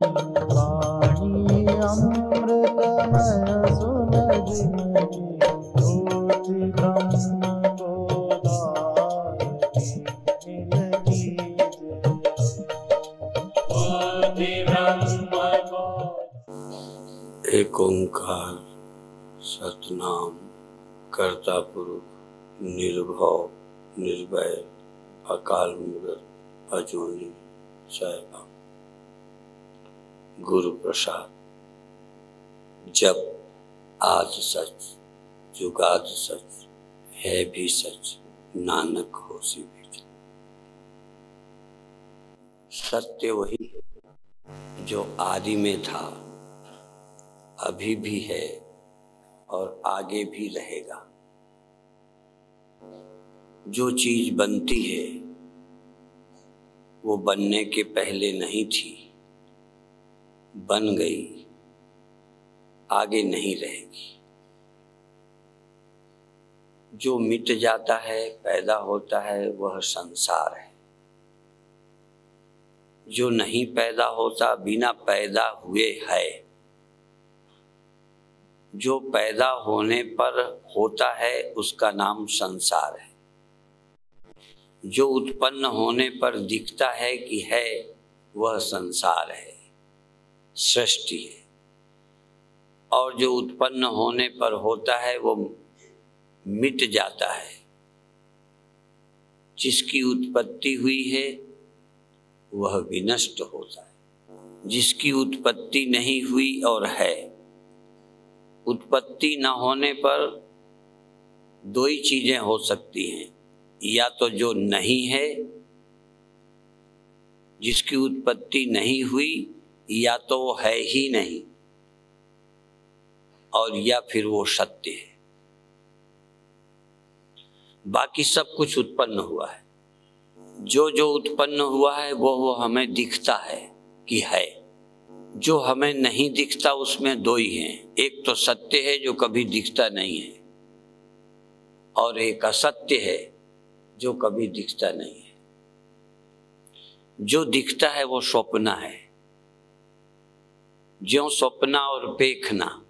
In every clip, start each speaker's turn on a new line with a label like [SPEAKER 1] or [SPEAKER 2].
[SPEAKER 1] वाणी अमृतमय सुलझी ज्योति ब्रह्म बोधायिनी मिलगी जय।
[SPEAKER 2] एक ओंकार सतनाम कर्ता पुरुष निर्भव निर्भय अकाल मूरत अजूनी साहिबा गुरु प्रसाद। जब आज सच जुगाद सच है भी सच नानक होसी भी। सत्य वही है जो आदि में था, अभी भी है और आगे भी रहेगा। जो चीज बनती है वो बनने के पहले नहीं थी, बन गई, आगे नहीं रहेगी। जो मिट जाता है पैदा होता है वह संसार है। जो नहीं पैदा होता बिना पैदा हुए है। जो पैदा होने पर होता है उसका नाम संसार है। जो उत्पन्न होने पर दिखता है कि है वह संसार है, सृष्टि है। और जो उत्पन्न होने पर होता है वो मिट जाता है। जिसकी उत्पत्ति हुई है वह विनष्ट होता है। जिसकी उत्पत्ति नहीं हुई और है, उत्पत्ति न होने पर दो ही चीजें हो सकती हैं, या तो जो नहीं है, जिसकी उत्पत्ति नहीं हुई, या तो वो है ही नहीं, और या फिर वो सत्य है। बाकी सब कुछ उत्पन्न हुआ है। जो जो उत्पन्न हुआ है वो हमें दिखता है कि है। जो हमें नहीं दिखता उसमें दो ही हैं। एक तो सत्य है जो कभी दिखता नहीं है, और एक असत्य है जो कभी दिखता नहीं है। जो दिखता है वो स्वप्न है। ज्यों स्वप्ना और देखना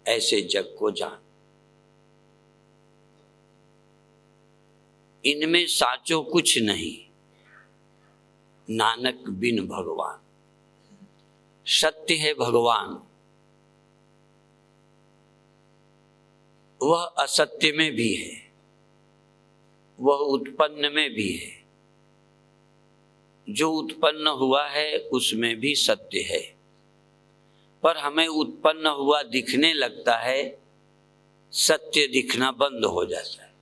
[SPEAKER 2] ऐसे जग को जान। इनमें साचो कुछ नहीं, नानक बिन भगवान। सत्य है भगवान, वह असत्य में भी है, वह उत्पन्न में भी है। जो उत्पन्न हुआ है उसमें भी सत्य है, पर हमें उत्पन्न हुआ दिखने लगता है, सत्य दिखना बंद हो जाता है।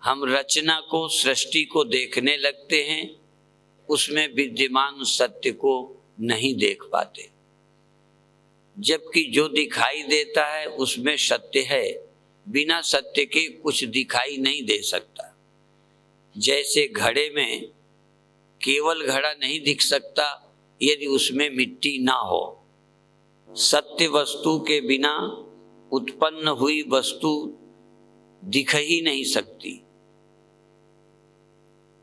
[SPEAKER 2] हम रचना को, सृष्टि को देखने लगते हैं, उसमें विद्यमान सत्य को नहीं देख पाते। जबकि जो दिखाई देता है उसमें सत्य है। बिना सत्य के कुछ दिखाई नहीं दे सकता। जैसे घड़े में केवल घड़ा नहीं दिख सकता यदि उसमें मिट्टी ना हो। सत्य वस्तु के बिना उत्पन्न हुई वस्तु दिख ही नहीं सकती।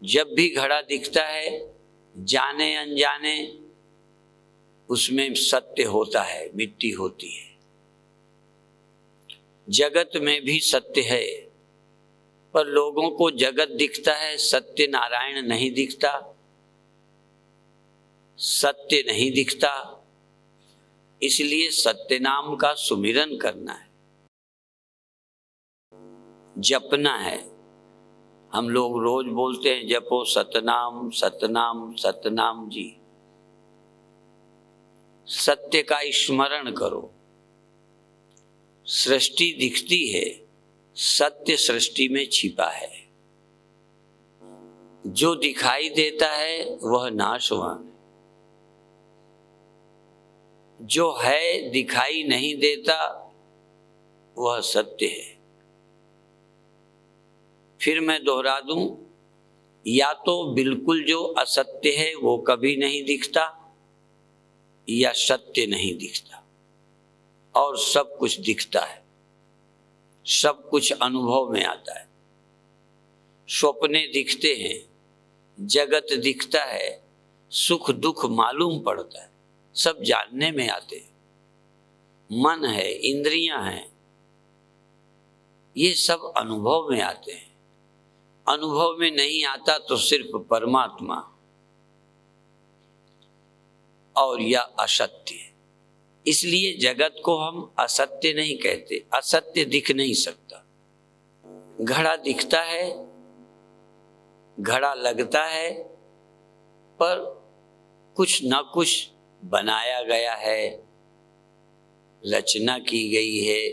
[SPEAKER 2] जब भी घड़ा दिखता है, जाने अनजाने उसमें सत्य होता है, मिट्टी होती है। जगत में भी सत्य है, पर लोगों को जगत दिखता है, सत्य नारायण नहीं दिखता, सत्य नहीं दिखता। इसलिए सत्य नाम का सुमिरन करना है, जपना है। हम लोग रोज बोलते हैं जपो सतनाम सतनाम सतनाम जी। सत्य का स्मरण करो। सृष्टि दिखती है, सत्य सृष्टि में छिपा है। जो दिखाई देता है वह नाशवान है। जो है दिखाई नहीं देता वह सत्य है। फिर मैं दोहरा दूं, या तो बिल्कुल जो असत्य है वो कभी नहीं दिखता, या सत्य नहीं दिखता, और सब कुछ दिखता है। सब कुछ अनुभव में आता है। स्वप्ने दिखते हैं, जगत दिखता है, सुख दुख मालूम पड़ता है, सब जानने में आते हैं। मन है, इंद्रियां हैं, ये सब अनुभव में आते हैं। अनुभव में नहीं आता तो सिर्फ परमात्मा और यह असत्य है। इसलिए जगत को हम असत्य नहीं कहते। असत्य दिख नहीं सकता। घड़ा दिखता है, घड़ा लगता है, पर कुछ न कुछ बनाया गया है, रचना की गई है।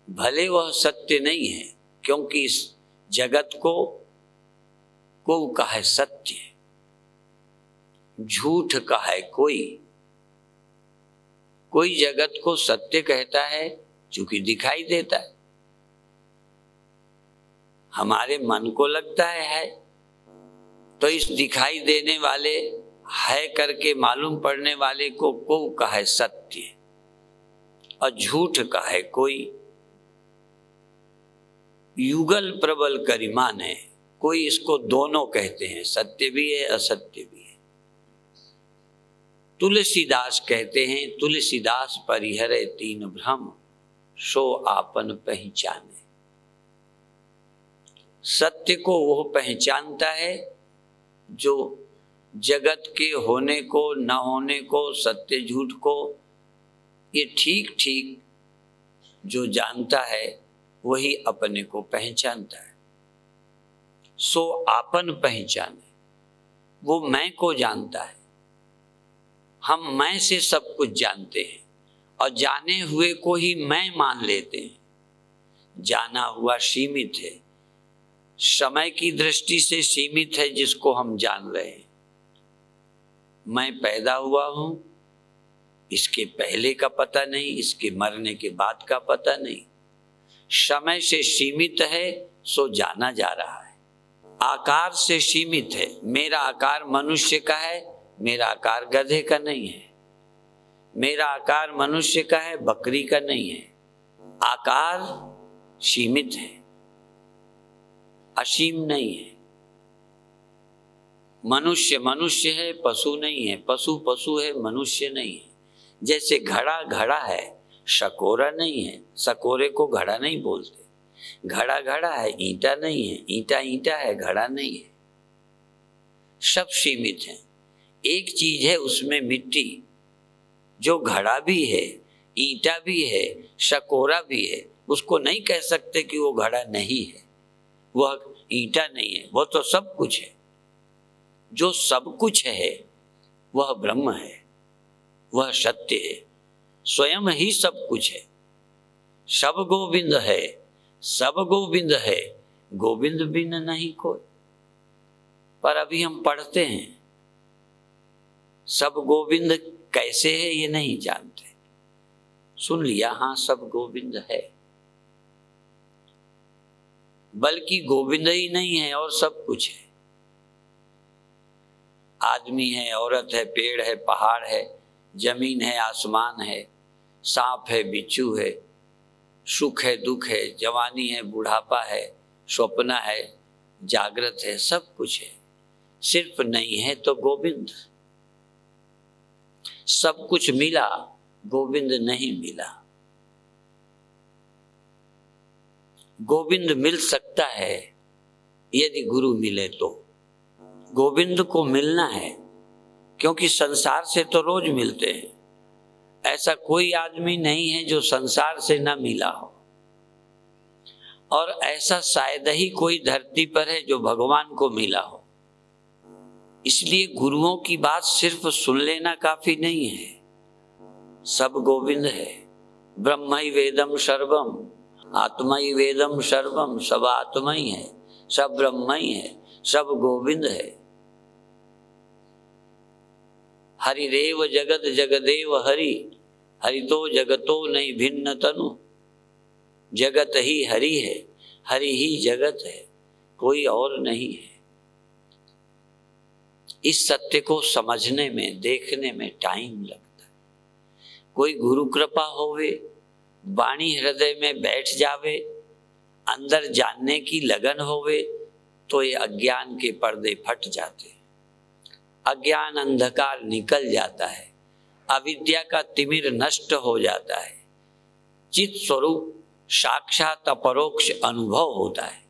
[SPEAKER 2] भले वह सत्य नहीं है, क्योंकि इस जगत को कहा है सत्य, झूठ का है कोई जगत को सत्य कहता है क्योंकि दिखाई देता है। हमारे मन को लगता है तो इस दिखाई देने वाले है करके मालूम पड़ने वाले को कहा है सत्य, और झूठ का है कोई। युगल प्रबल करिमान है, कोई इसको दोनों कहते हैं, सत्य भी है असत्य भी है। तुलसीदास कहते हैं, तुलसीदास परिहरे तीन भ्रम, सो आपन पहचाने। सत्य को वो पहचानता है जो जगत के होने को न होने को, सत्य झूठ को ये ठीक ठीक जो जानता है वही अपने को पहचानता है। सो आपन पहचाने, वो मैं को जानता है। हम मैं से सब कुछ जानते हैं और जाने हुए को ही मैं मान लेते हैं। जाना हुआ सीमित है, समय की दृष्टि से सीमित है जिसको हम जान रहे हैं। मैं पैदा हुआ हूं, इसके पहले का पता नहीं, इसके मरने के बाद का पता नहीं। समय से सीमित है, सो जाना जा रहा है। आकार से सीमित है, मेरा आकार मनुष्य का है, मेरा आकार गधे का नहीं है। मेरा आकार मनुष्य का है, बकरी का नहीं है। आकार सीमित है, असीम नहीं है। मनुष्य मनुष्य है, पशु नहीं है। पशु पशु है, मनुष्य नहीं है। जैसे घड़ा घड़ा है, शकोरा नहीं है। शकोरे को घड़ा नहीं बोलते। घड़ा घड़ा है, ईंटा नहीं है। ईंटा ईंटा है, घड़ा नहीं है। सब सीमित है। एक चीज है उसमें मिट्टी, जो घड़ा भी है, ईंटा भी है, शकोरा भी है, उसको नहीं कह सकते कि वो घड़ा नहीं है, वह ईंटा नहीं है। वो तो सब कुछ है। जो सब कुछ है वह ब्रह्म है, वह सत्य है, स्वयं ही सब कुछ है। सब गोविंद है, सब गोविंद है, गोविंद बिन नहीं कोई। पर अभी हम पढ़ते हैं, सब गोविंद कैसे है ये नहीं जानते। सुन लिया, हाँ सब गोविंद है, बल्कि गोविंद ही नहीं है और सब कुछ है। आदमी है, औरत है, पेड़ है, पहाड़ है, जमीन है, आसमान है, सांप है, बिच्छू है, सुख है, दुख है, जवानी है, बुढ़ापा है, स्वप्न है, जागृत है, सब कुछ है। सिर्फ नहीं है तो गोविंद। सब कुछ मिला, गोविंद नहीं मिला। गोविंद मिल सकता है यदि गुरु मिले तो। गोविंद को मिलना है, क्योंकि संसार से तो रोज मिलते हैं। ऐसा कोई आदमी नहीं है जो संसार से न मिला हो, और ऐसा शायद ही कोई धरती पर है जो भगवान को मिला हो। इसलिए गुरुओं की बात सिर्फ सुन लेना काफी नहीं है। सब गोविंद है। ब्रह्म ही वेदम सर्वम, आत्मा ही वेदम सर्वम। सब आत्मा ही है, सब ब्रह्म ही है, सब गोविंद है। हरिरेव जगत जगदेव हरि, हरितो जगतो नहीं भिन्न तनु। जगत ही हरि है, हरि ही जगत है, कोई और नहीं है। इस सत्य को समझने में, देखने में टाइम लगता है। कोई गुरु कृपा होवे, वाणी हृदय में बैठ जावे, अंदर जानने की लगन होवे, तो ये अज्ञान के पर्दे फट जाते हैं। अज्ञान अंधकार निकल जाता है, अविद्या का तिमिर नष्ट हो जाता है, चित स्वरूप साक्षात अपरोक्ष अनुभव होता है।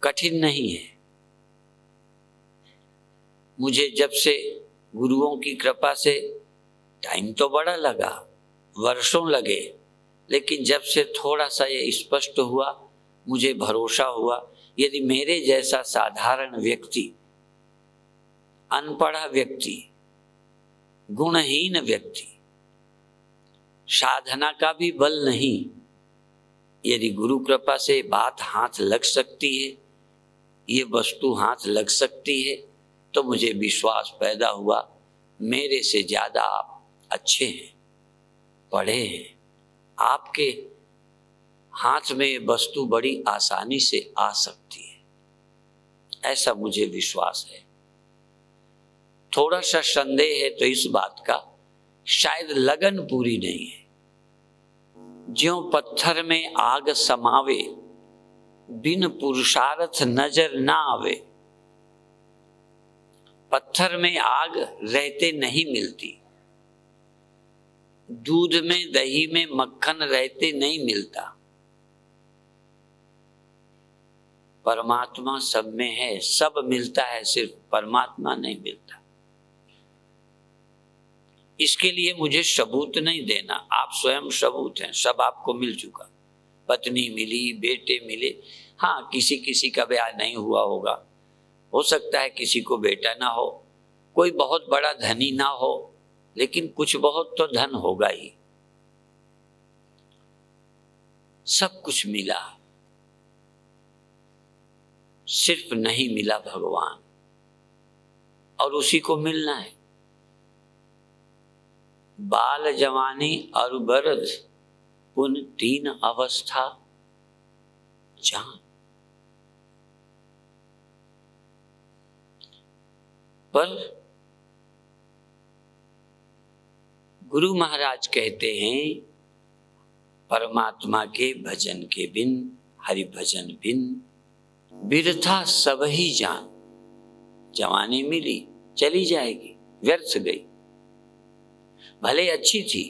[SPEAKER 2] कठिन नहीं है। मुझे जब से गुरुओं की कृपा से टाइम तो बड़ा लगा, वर्षों लगे, लेकिन जब से थोड़ा सा ये स्पष्ट हुआ, मुझे भरोसा हुआ यदि मेरे जैसा साधारण व्यक्ति, अनपढ़ा व्यक्ति, गुणहीन व्यक्ति, साधना का भी बल नहीं, यदि गुरु कृपा से बात हाथ लग सकती है, ये वस्तु हाथ लग सकती है, तो मुझे विश्वास पैदा हुआ मेरे से ज्यादा आप अच्छे हैं, पढ़े हैं, आपके हाथ में ये वस्तु बड़ी आसानी से आ सकती है, ऐसा मुझे विश्वास है। थोड़ा सा संदेह है तो इस बात का, शायद लगन पूरी नहीं है। ज्यों पत्थर में आग समावे, बिन पुरुषार्थ नजर ना आवे। पत्थर में आग रहते नहीं मिलती, दूध में दही में मक्खन रहते नहीं मिलता। परमात्मा सब में है, सब मिलता है, सिर्फ परमात्मा नहीं मिलता। इसके लिए मुझे सबूत नहीं देना, आप स्वयं सबूत हैं, सब आपको मिल चुका। पत्नी मिली, बेटे मिले, हाँ किसी किसी का ब्याह नहीं हुआ होगा, हो सकता है किसी को बेटा ना हो, कोई बहुत बड़ा धनी ना हो, लेकिन कुछ बहुत तो धन होगा ही। सब कुछ मिला, सिर्फ नहीं मिला भगवान, और उसी को मिलना है। बाल जवानी और बरद उन तीन अवस्था जान। पर गुरु महाराज कहते हैं, परमात्मा के भजन के बिन, हरि भजन बिन बिरथा सब ही जान। जवानी मिली चली जाएगी, व्यर्थ गई। भले अच्छी थी,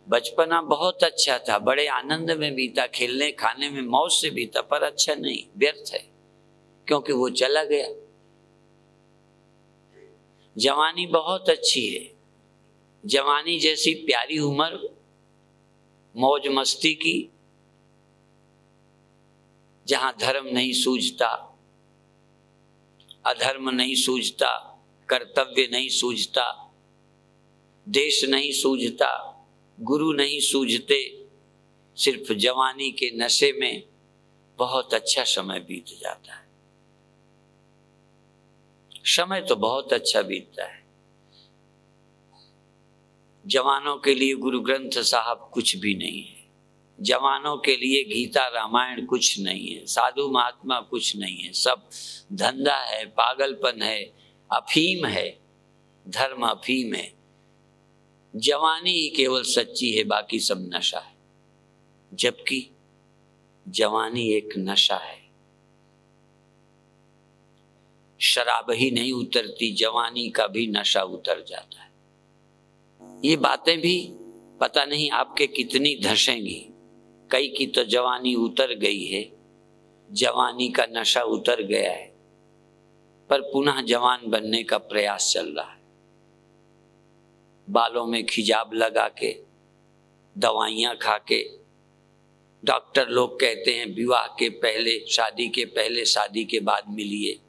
[SPEAKER 2] बचपना बहुत अच्छा था, बड़े आनंद में बीता, खेलने खाने में मौज से बीता, पर अच्छा नहीं, व्यर्थ है, क्योंकि वो चला गया। जवानी बहुत अच्छी है, जवानी जैसी प्यारी उम्र, मौज मस्ती की, जहां धर्म नहीं सूझता, अधर्म नहीं सूझता, कर्तव्य नहीं सूझता, देश नहीं सूझता, गुरु नहीं सूझते, सिर्फ जवानी के नशे में बहुत अच्छा समय बीत जाता है। समय तो बहुत अच्छा बीतता है। जवानों के लिए गुरु ग्रंथ साहब कुछ भी नहीं है, जवानों के लिए गीता रामायण कुछ नहीं है, साधु महात्मा कुछ नहीं है, सब धंधा है, पागलपन है, अफीम है, धर्म अफीम है। जवानी ही केवल सच्ची है, बाकी सब नशा है। जबकि जवानी एक नशा है, शराब ही नहीं उतरती, जवानी का भी नशा उतर जाता है। ये बातें भी पता नहीं आपके कितनी धसेंगी। कई की तो जवानी उतर गई है, जवानी का नशा उतर गया है, पर पुनः जवान बनने का प्रयास चल रहा है। बालों में खिजाब लगा के, दवाइयाँ खा के, डॉक्टर लोग कहते हैं विवाह के पहले, शादी के पहले, शादी के बाद मिलिए।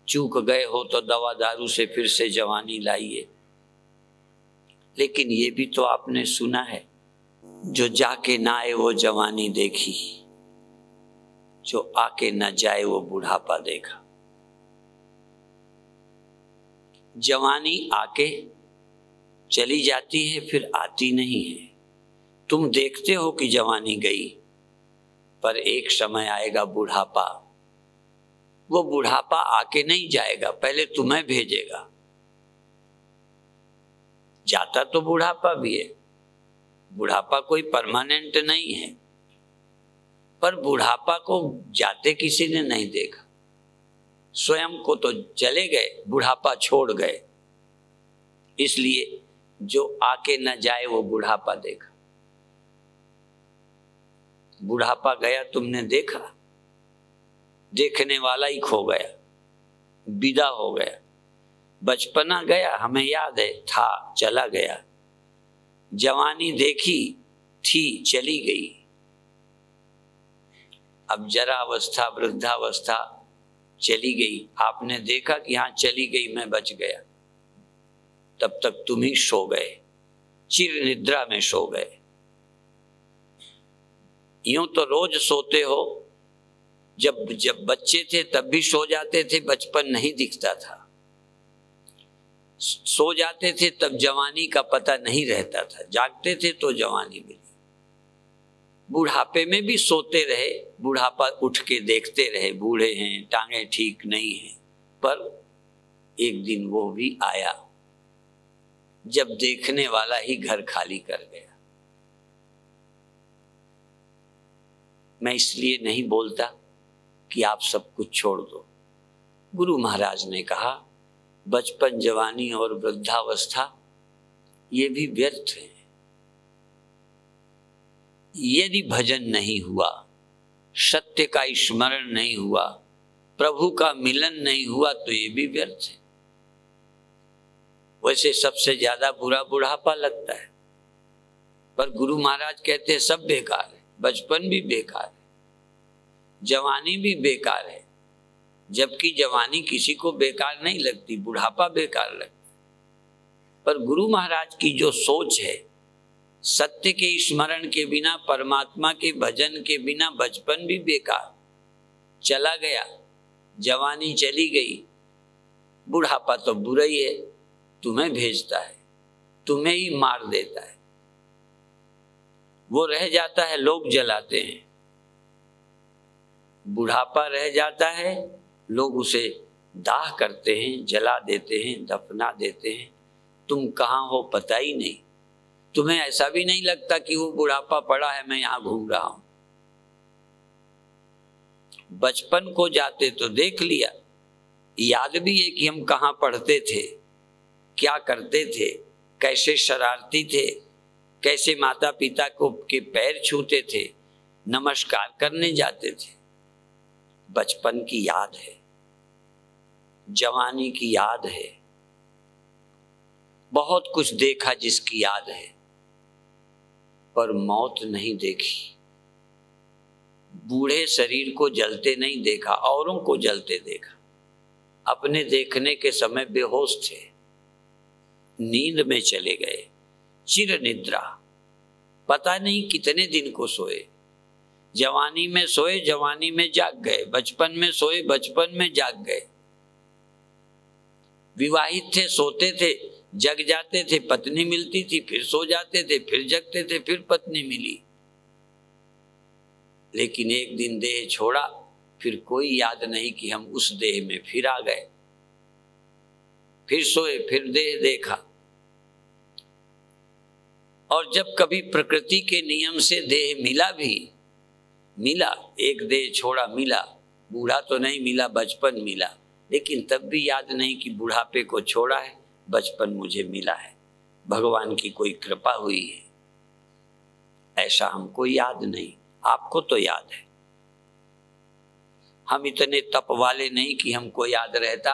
[SPEAKER 2] चूक गए हो तो दवा दारू से फिर से जवानी लाइए। लेकिन ये भी तो आपने सुना है, जो जाके ना आए वो जवानी देखी, जो आके न जाए वो बुढ़ापा देखा। जवानी आके चली जाती है, फिर आती नहीं है। तुम देखते हो कि जवानी गई, पर एक समय आएगा बुढ़ापा। वो बुढ़ापा आके नहीं जाएगा, पहले तुम्हें भेजेगा। जाता तो बुढ़ापा भी है, बुढ़ापा कोई परमानेंट नहीं है, पर बुढ़ापा को जाते किसी ने नहीं देखा। स्वयं को तो चले गए, बुढ़ापा छोड़ गए, इसलिए जो आके न जाए वो बुढ़ापा देखा। बुढ़ापा गया तुमने देखा, देखने वाला ही खो गया, विदा हो गया। बचपना गया, हमें याद है, था, चला गया। जवानी देखी थी, चली गई। अब जरा अवस्था, वृद्धावस्था चली गई। आपने देखा कि हाँ चली गई, मैं बच गया। तब तक तुम ही सो गए, चिर निद्रा में सो गए। यूं तो रोज सोते हो, जब बच्चे थे तब भी सो जाते थे, बचपन नहीं दिखता था। सो जाते थे तब जवानी का पता नहीं रहता था, जागते थे तो जवानी मिली। बुढ़ापे में भी सोते रहे, बुढ़ापा उठ के देखते रहे, बूढ़े हैं, टांगे ठीक नहीं हैं। पर एक दिन वो भी आया जब देखने वाला ही घर खाली कर गया। मैं इसलिए नहीं बोलता कि आप सब कुछ छोड़ दो। गुरु महाराज ने कहा बचपन, जवानी और वृद्धावस्था ये भी व्यर्थ है। यदि भजन नहीं हुआ, सत्य का स्मरण नहीं हुआ, प्रभु का मिलन नहीं हुआ तो ये भी व्यर्थ है। वैसे सबसे ज्यादा बुरा बुढ़ापा लगता है, पर गुरु महाराज कहते हैं सब बेकार है। बचपन भी बेकार है, जवानी भी बेकार है, जबकि जवानी किसी को बेकार नहीं लगती, बुढ़ापा बेकार लगता है। पर गुरु महाराज की जो सोच है, सत्य के स्मरण के बिना, परमात्मा के भजन के बिना बचपन भी बेकार, चला गया, जवानी चली गई, बुढ़ापा तो बुरा ही है, तुम्हें भेजता है, तुम्हें ही मार देता है। वो रह जाता है, लोग जलाते हैं। बुढ़ापा रह जाता है, लोग उसे दाह करते हैं, जला देते हैं, दफना देते हैं। तुम कहाँ हो पता ही नहीं। तुम्हें ऐसा भी नहीं लगता कि वो बुढ़ापा पड़ा है, मैं यहां घूम रहा हूं। बचपन को जाते तो देख लिया, याद भी है कि हम कहाँ पढ़ते थे, क्या करते थे, कैसे शरारती थे, कैसे माता पिता को के पैर छूते थे, नमस्कार करने जाते थे। बचपन की याद है, जवानी की याद है, बहुत कुछ देखा जिसकी याद है, पर मौत नहीं देखी। बूढ़े शरीर को जलते नहीं देखा, औरों को जलते देखा। अपने देखने के समय बेहोश थे, नींद में चले गए, चिर निद्रा, पता नहीं कितने दिन को सोए। जवानी में सोए, जवानी में जाग गए, बचपन में सोए, बचपन में जाग गए। विवाहित थे, सोते थे, जग जाते थे, पत्नी मिलती थी, फिर सो जाते थे, फिर जगते थे, फिर पत्नी मिली। लेकिन एक दिन देह छोड़ा, फिर कोई याद नहीं कि हम उस देह में फिर आ गए, फिर सोए, फिर देह देखा। और जब कभी प्रकृति के नियम से देह मिला भी, मिला, एक देह छोड़ा, मिला, बूढ़ा तो नहीं मिला, बचपन मिला, लेकिन तब भी याद नहीं कि बुढ़ापे को छोड़ा है, बचपन मुझे मिला है, भगवान की कोई कृपा हुई है, ऐसा हमको याद नहीं। आपको तो याद है। हम इतने तप वाले नहीं कि हमको याद रहता।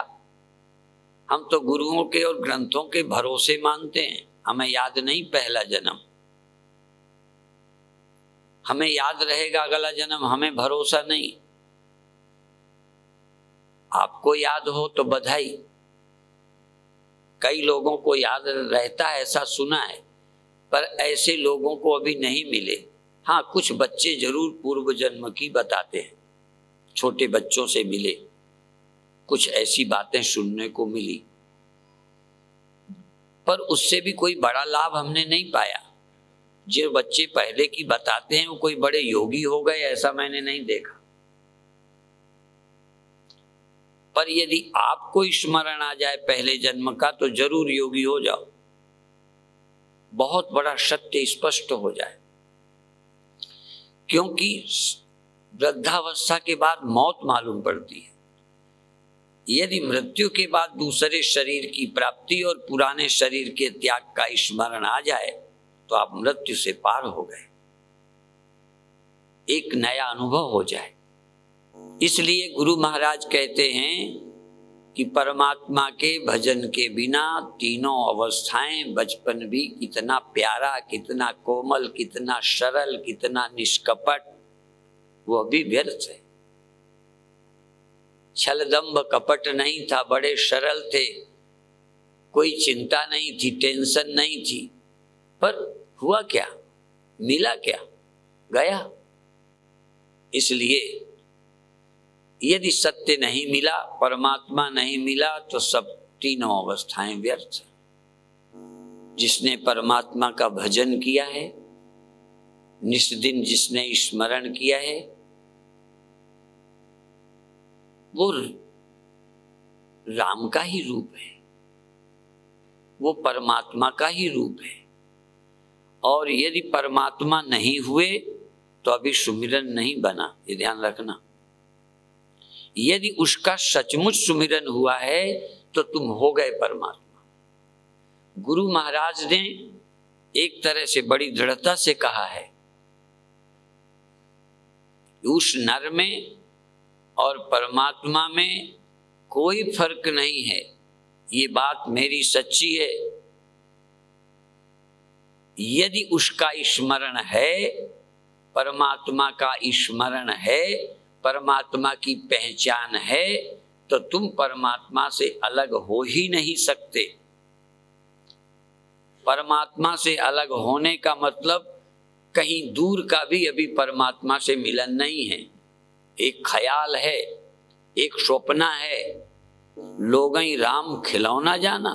[SPEAKER 2] हम तो गुरुओं के और ग्रंथों के भरोसे मानते हैं। हमें याद नहीं पहला जन्म, हमें याद रहेगा अगला जन्म, हमें भरोसा नहीं। आपको याद हो तो बधाई, कई लोगों को याद रहता है ऐसा सुना है, पर ऐसे लोगों को अभी नहीं मिले। हाँ, कुछ बच्चे जरूर पूर्व जन्म की बताते हैं, छोटे बच्चों से मिले, कुछ ऐसी बातें सुनने को मिली, पर उससे भी कोई बड़ा लाभ हमने नहीं पाया। जो बच्चे पहले की बताते हैं वो कोई बड़े योगी हो गए, ऐसा मैंने नहीं देखा। पर यदि आपको स्मरण आ जाए पहले जन्म का तो जरूर योगी हो जाओ, बहुत बड़ा सत्य स्पष्ट हो जाए। क्योंकि वृद्धावस्था के बाद मौत मालूम पड़ती है। यदि मृत्यु के बाद दूसरे शरीर की प्राप्ति और पुराने शरीर के त्याग का स्मरण आ जाए तो आप मृत्यु से पार हो गए, एक नया अनुभव हो जाए। इसलिए गुरु महाराज कहते हैं कि परमात्मा के भजन के बिना तीनों अवस्थाएं, बचपन भी कितना प्यारा, कितना कोमल, कितना सरल, कितना निष्कपट, वो भी व्यर्थ है। छल दंभ कपट नहीं था, बड़े सरल थे, कोई चिंता नहीं थी, टेंशन नहीं थी। पर हुआ क्या, मिला क्या, गया। इसलिए यदि सत्य नहीं मिला, परमात्मा नहीं मिला, तो सब तीनों अवस्थाएं व्यर्थ है। जिसने परमात्मा का भजन किया है, निस्दिन जिसने स्मरण किया है, वो राम का ही रूप है, वो परमात्मा का ही रूप है। और यदि परमात्मा नहीं हुए तो अभी सुमिरन नहीं बना, ये ध्यान रखना। यदि उसका सचमुच सुमिरन हुआ है तो तुम हो गए परमात्मा। गुरु महाराज ने एक तरह से बड़ी दृढ़ता से कहा है, उस नर में और परमात्मा में कोई फर्क नहीं है। ये बात मेरी सच्ची है। यदि उसका स्मरण है, परमात्मा का स्मरण है, परमात्मा की पहचान है, तो तुम परमात्मा से अलग हो ही नहीं सकते। परमात्मा से अलग होने का मतलब कहीं दूर का भी अभी परमात्मा से मिलन नहीं है, एक ख्याल है, एक स्वप्न है। लोगों राम खिलौना जाना,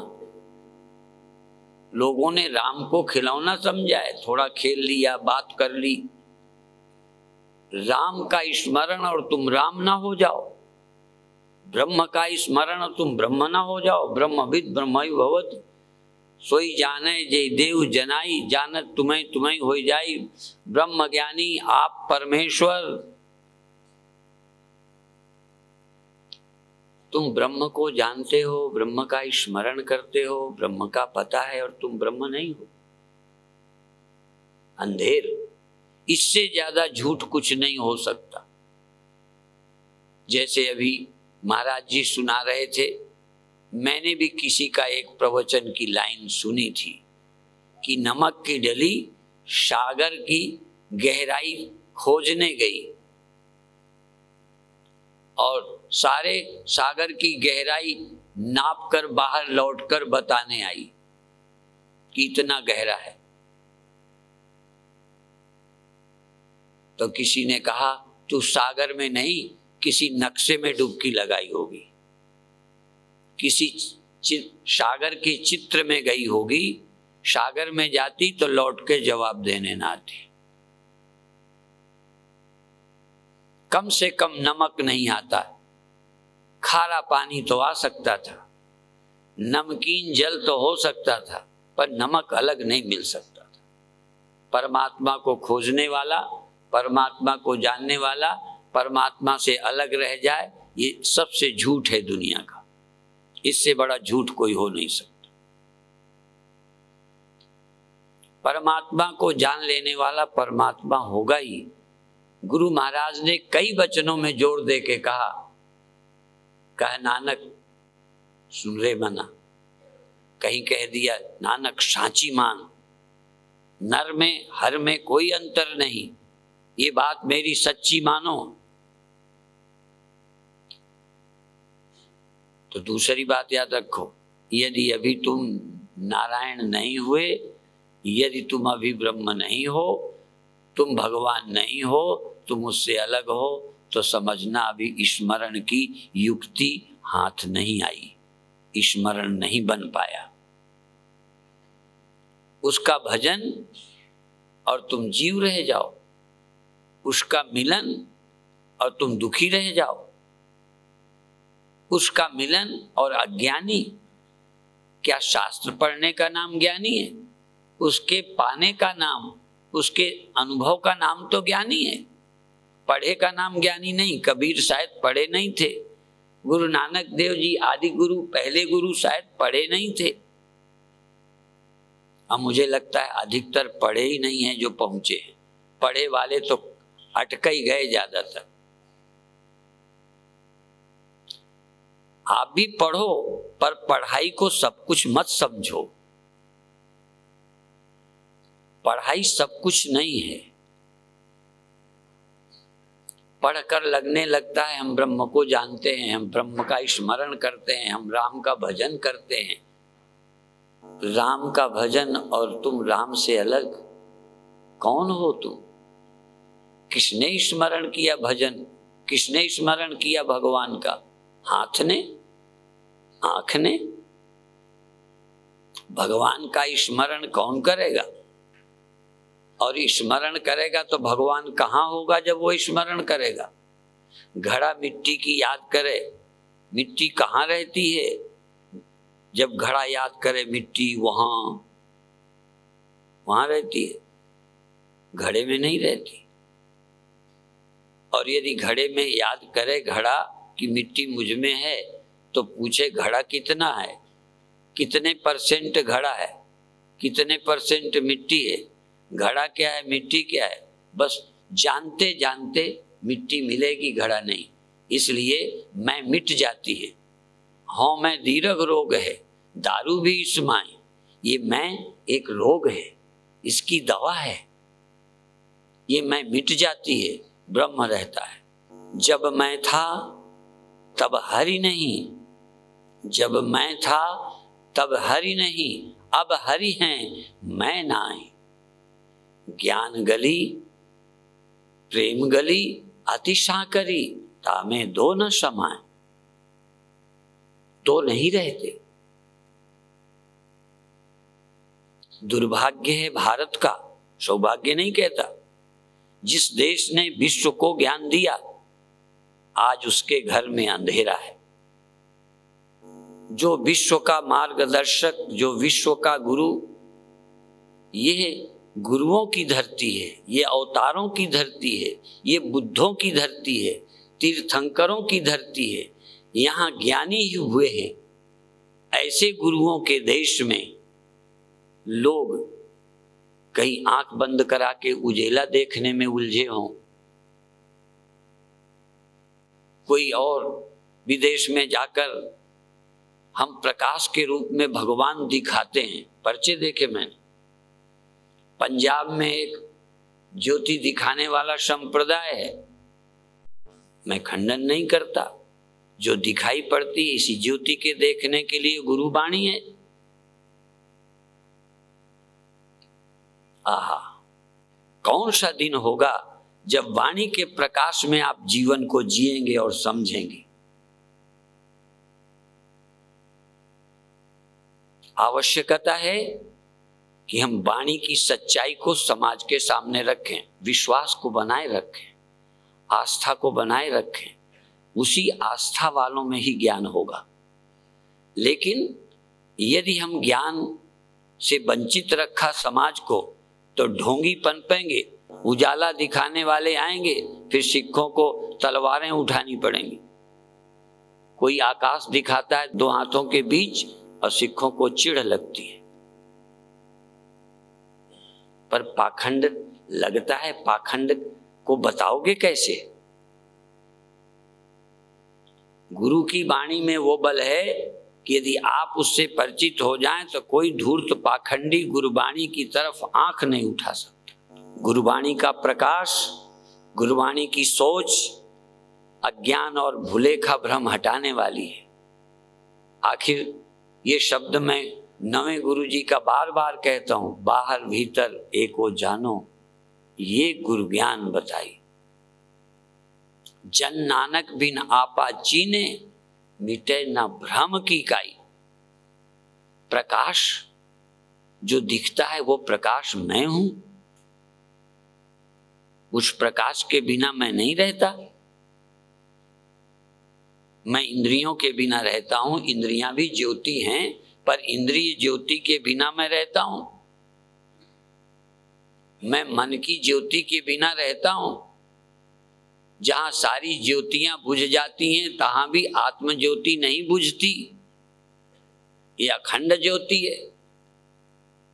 [SPEAKER 2] लोगों ने राम को खिलौना समझा है, थोड़ा खेल लिया, बात कर ली। राम का स्मरण और तुम राम ना हो जाओ, ब्रह्म का स्मरण और तुम ब्रह्म ना हो जाओ। ब्रह्मविद ब्रह्मई भवति, सोई जाने जय देव जनाई, जानत तुम्हें तुम्हें हो जाई। ब्रह्म ज्ञानी आप परमेश्वर, तुम ब्रह्म को जानते हो, ब्रह्म का स्मरण करते हो, ब्रह्म का पता है, और तुम ब्रह्म नहीं हो। अंधेर, इससे ज्यादा झूठ कुछ नहीं हो सकता। जैसे अभी महाराज जी सुना रहे थे, मैंने भी किसी का एक प्रवचन की लाइन सुनी थी कि नमक की डली सागर की गहराई खोजने गई और सारे सागर की गहराई नाप कर बाहर लौटकर बताने आई कि इतना गहरा है। तो किसी ने कहा तू सागर में नहीं, किसी नक्शे में डुबकी लगाई होगी, किसी सागर के चित्र में गई होगी। सागर में जाती तो लौट के जवाब देने ना आती। कम से कम नमक नहीं आता, खारा पानी तो आ सकता था, नमकीन जल तो हो सकता था, पर नमक अलग नहीं मिल सकता था। परमात्मा को खोजने वाला, परमात्मा को जानने वाला परमात्मा से अलग रह जाए, ये सबसे झूठ है दुनिया का। इससे बड़ा झूठ कोई हो नहीं सकता। परमात्मा को जान लेने वाला परमात्मा होगा ही। गुरु महाराज ने कई वचनों में जोर दे के कहा, कहा नानक सुन रे मना, कहीं कह दिया नानक साची मान, नर में हर में कोई अंतर नहीं, ये बात मेरी सच्ची मानो। तो दूसरी बात याद रखो, यदि अभी तुम नारायण नहीं हुए, यदि तुम अभी ब्रह्म नहीं हो, तुम भगवान नहीं हो, तुम उससे अलग हो, तो समझना अभी स्मरण की युक्ति हाथ नहीं आई, स्मरण नहीं बन पाया। उसका भजन और तुम जीव रह जाओ, उसका मिलन और तुम दुखी रह जाओ। उसका मिलन और अज्ञानी, क्या शास्त्र पढ़ने का नाम ज्ञानी है? उसके पाने का नाम, उसके अनुभव का नाम तो ज्ञानी है, पढ़े का नाम ज्ञानी नहीं। कबीर शायद पढ़े नहीं थे, गुरु नानक देव जी आदि गुरु, पहले गुरु शायद पढ़े नहीं थे। अब मुझे लगता है अधिकतर पढ़े ही नहीं है जो पहुंचे हैं। पढ़े वाले तो अटक ही गए ज्यादातर। आप भी पढ़ो, पर पढ़ाई को सब कुछ मत समझो। पढ़ाई सब कुछ नहीं है। पढ़कर लगने लगता है हम ब्रह्म को जानते हैं, हम ब्रह्म का स्मरण करते हैं, हम राम का भजन करते हैं। राम का भजन और तुम राम से अलग कौन हो तुम? किसने स्मरण किया भजन? किसने स्मरण किया भगवान का? हाथ ने, आंख ने? भगवान का स्मरण कौन करेगा? और स्मरण करेगा तो भगवान कहाँ होगा जब वो स्मरण करेगा? घड़ा मिट्टी की याद करे, मिट्टी कहाँ रहती है? जब घड़ा याद करे मिट्टी वहां रहती है, घड़े में नहीं रहती। और यदि घड़े में याद करे घड़ा कि मिट्टी मुझ में है, तो पूछे घड़ा कितना है, कितने परसेंट घड़ा है, कितने परसेंट मिट्टी है? घड़ा क्या है, मिट्टी क्या है? बस जानते जानते मिट्टी मिलेगी, घड़ा नहीं। इसलिए मैं मिट जाती है। हाँ, मैं दीर्घ रोग है, दारू भी इसमाए। ये मैं एक रोग है, इसकी दवा है। ये मैं मिट जाती है, ब्रह्म रहता है। जब मैं था तब हरि नहीं, जब मैं था तब हरि नहीं, अब हरि हैं मैं नाई। ज्ञान गली प्रेम गली अतिशा करी, तामे दो न समाए। दो नहीं रहते। दुर्भाग्य है भारत का, सौभाग्य नहीं कहता। जिस देश ने विश्व को ज्ञान दिया, आज उसके घर में अंधेरा है। जो विश्व का मार्गदर्शक, जो विश्व का गुरु, ये गुरुओं की धरती है, ये अवतारों की धरती है, ये बुद्धों की धरती है, तीर्थंकरों की धरती है। यहाँ ज्ञानी ही हुए हैं। ऐसे गुरुओं के देश में लोग कहीं आंख बंद करा के उजेला देखने में उलझे हों, कोई और विदेश में जाकर हम प्रकाश के रूप में भगवान दिखाते हैं। पर्चे देखे मैंने, पंजाब में एक ज्योति दिखाने वाला संप्रदाय है। मैं खंडन नहीं करता, जो दिखाई पड़ती है इसी ज्योति के देखने के लिए गुरुवाणी है। आहा, कौन सा दिन होगा जब वाणी के प्रकाश में आप जीवन को जिएंगे और समझेंगे। आवश्यकता है कि हम वाणी की सच्चाई को समाज के सामने रखें, विश्वास को बनाए रखें, आस्था को बनाए रखें। उसी आस्था वालों में ही ज्ञान होगा। लेकिन यदि हम ज्ञान से वंचित रखा समाज को, तो ढोंगी पनपेंगे, उजाला दिखाने वाले आएंगे, फिर सिखों को तलवारें उठानी पड़ेंगी। कोई आकाश दिखाता है दो हाथों के बीच और सिखों को चिढ़ लगती है। पर पाखंड लगता है, पाखंड को बताओगे कैसे? गुरु की वाणी में वो बल है कि यदि आप उससे परिचित हो जाएं तो कोई धूर्त पाखंडी गुरुवाणी की तरफ आंख नहीं उठा सकता। गुरुवाणी का प्रकाश, गुरुवाणी की सोच अज्ञान और भूले का भ्रम हटाने वाली है। आखिर ये शब्द मैं नवे गुरु जी का बार बार कहता हूं, बाहर भीतर एको जानो, ये गुरु ज्ञान बताई। जन नानक बिन आपा चीने, मिटे न भ्रम की काई। प्रकाश जो दिखता है वो प्रकाश मैं हूं। उस प्रकाश के बिना मैं नहीं रहता। मैं इंद्रियों के बिना रहता हूं, इंद्रियां भी ज्योति हैं, पर इंद्रिय ज्योति के बिना मैं रहता हूं। मैं मन की ज्योति के बिना रहता हूं। जहां सारी ज्योतियां बुझ जाती हैं तहां भी आत्म ज्योति नहीं बुझती, ये अखंड ज्योति है।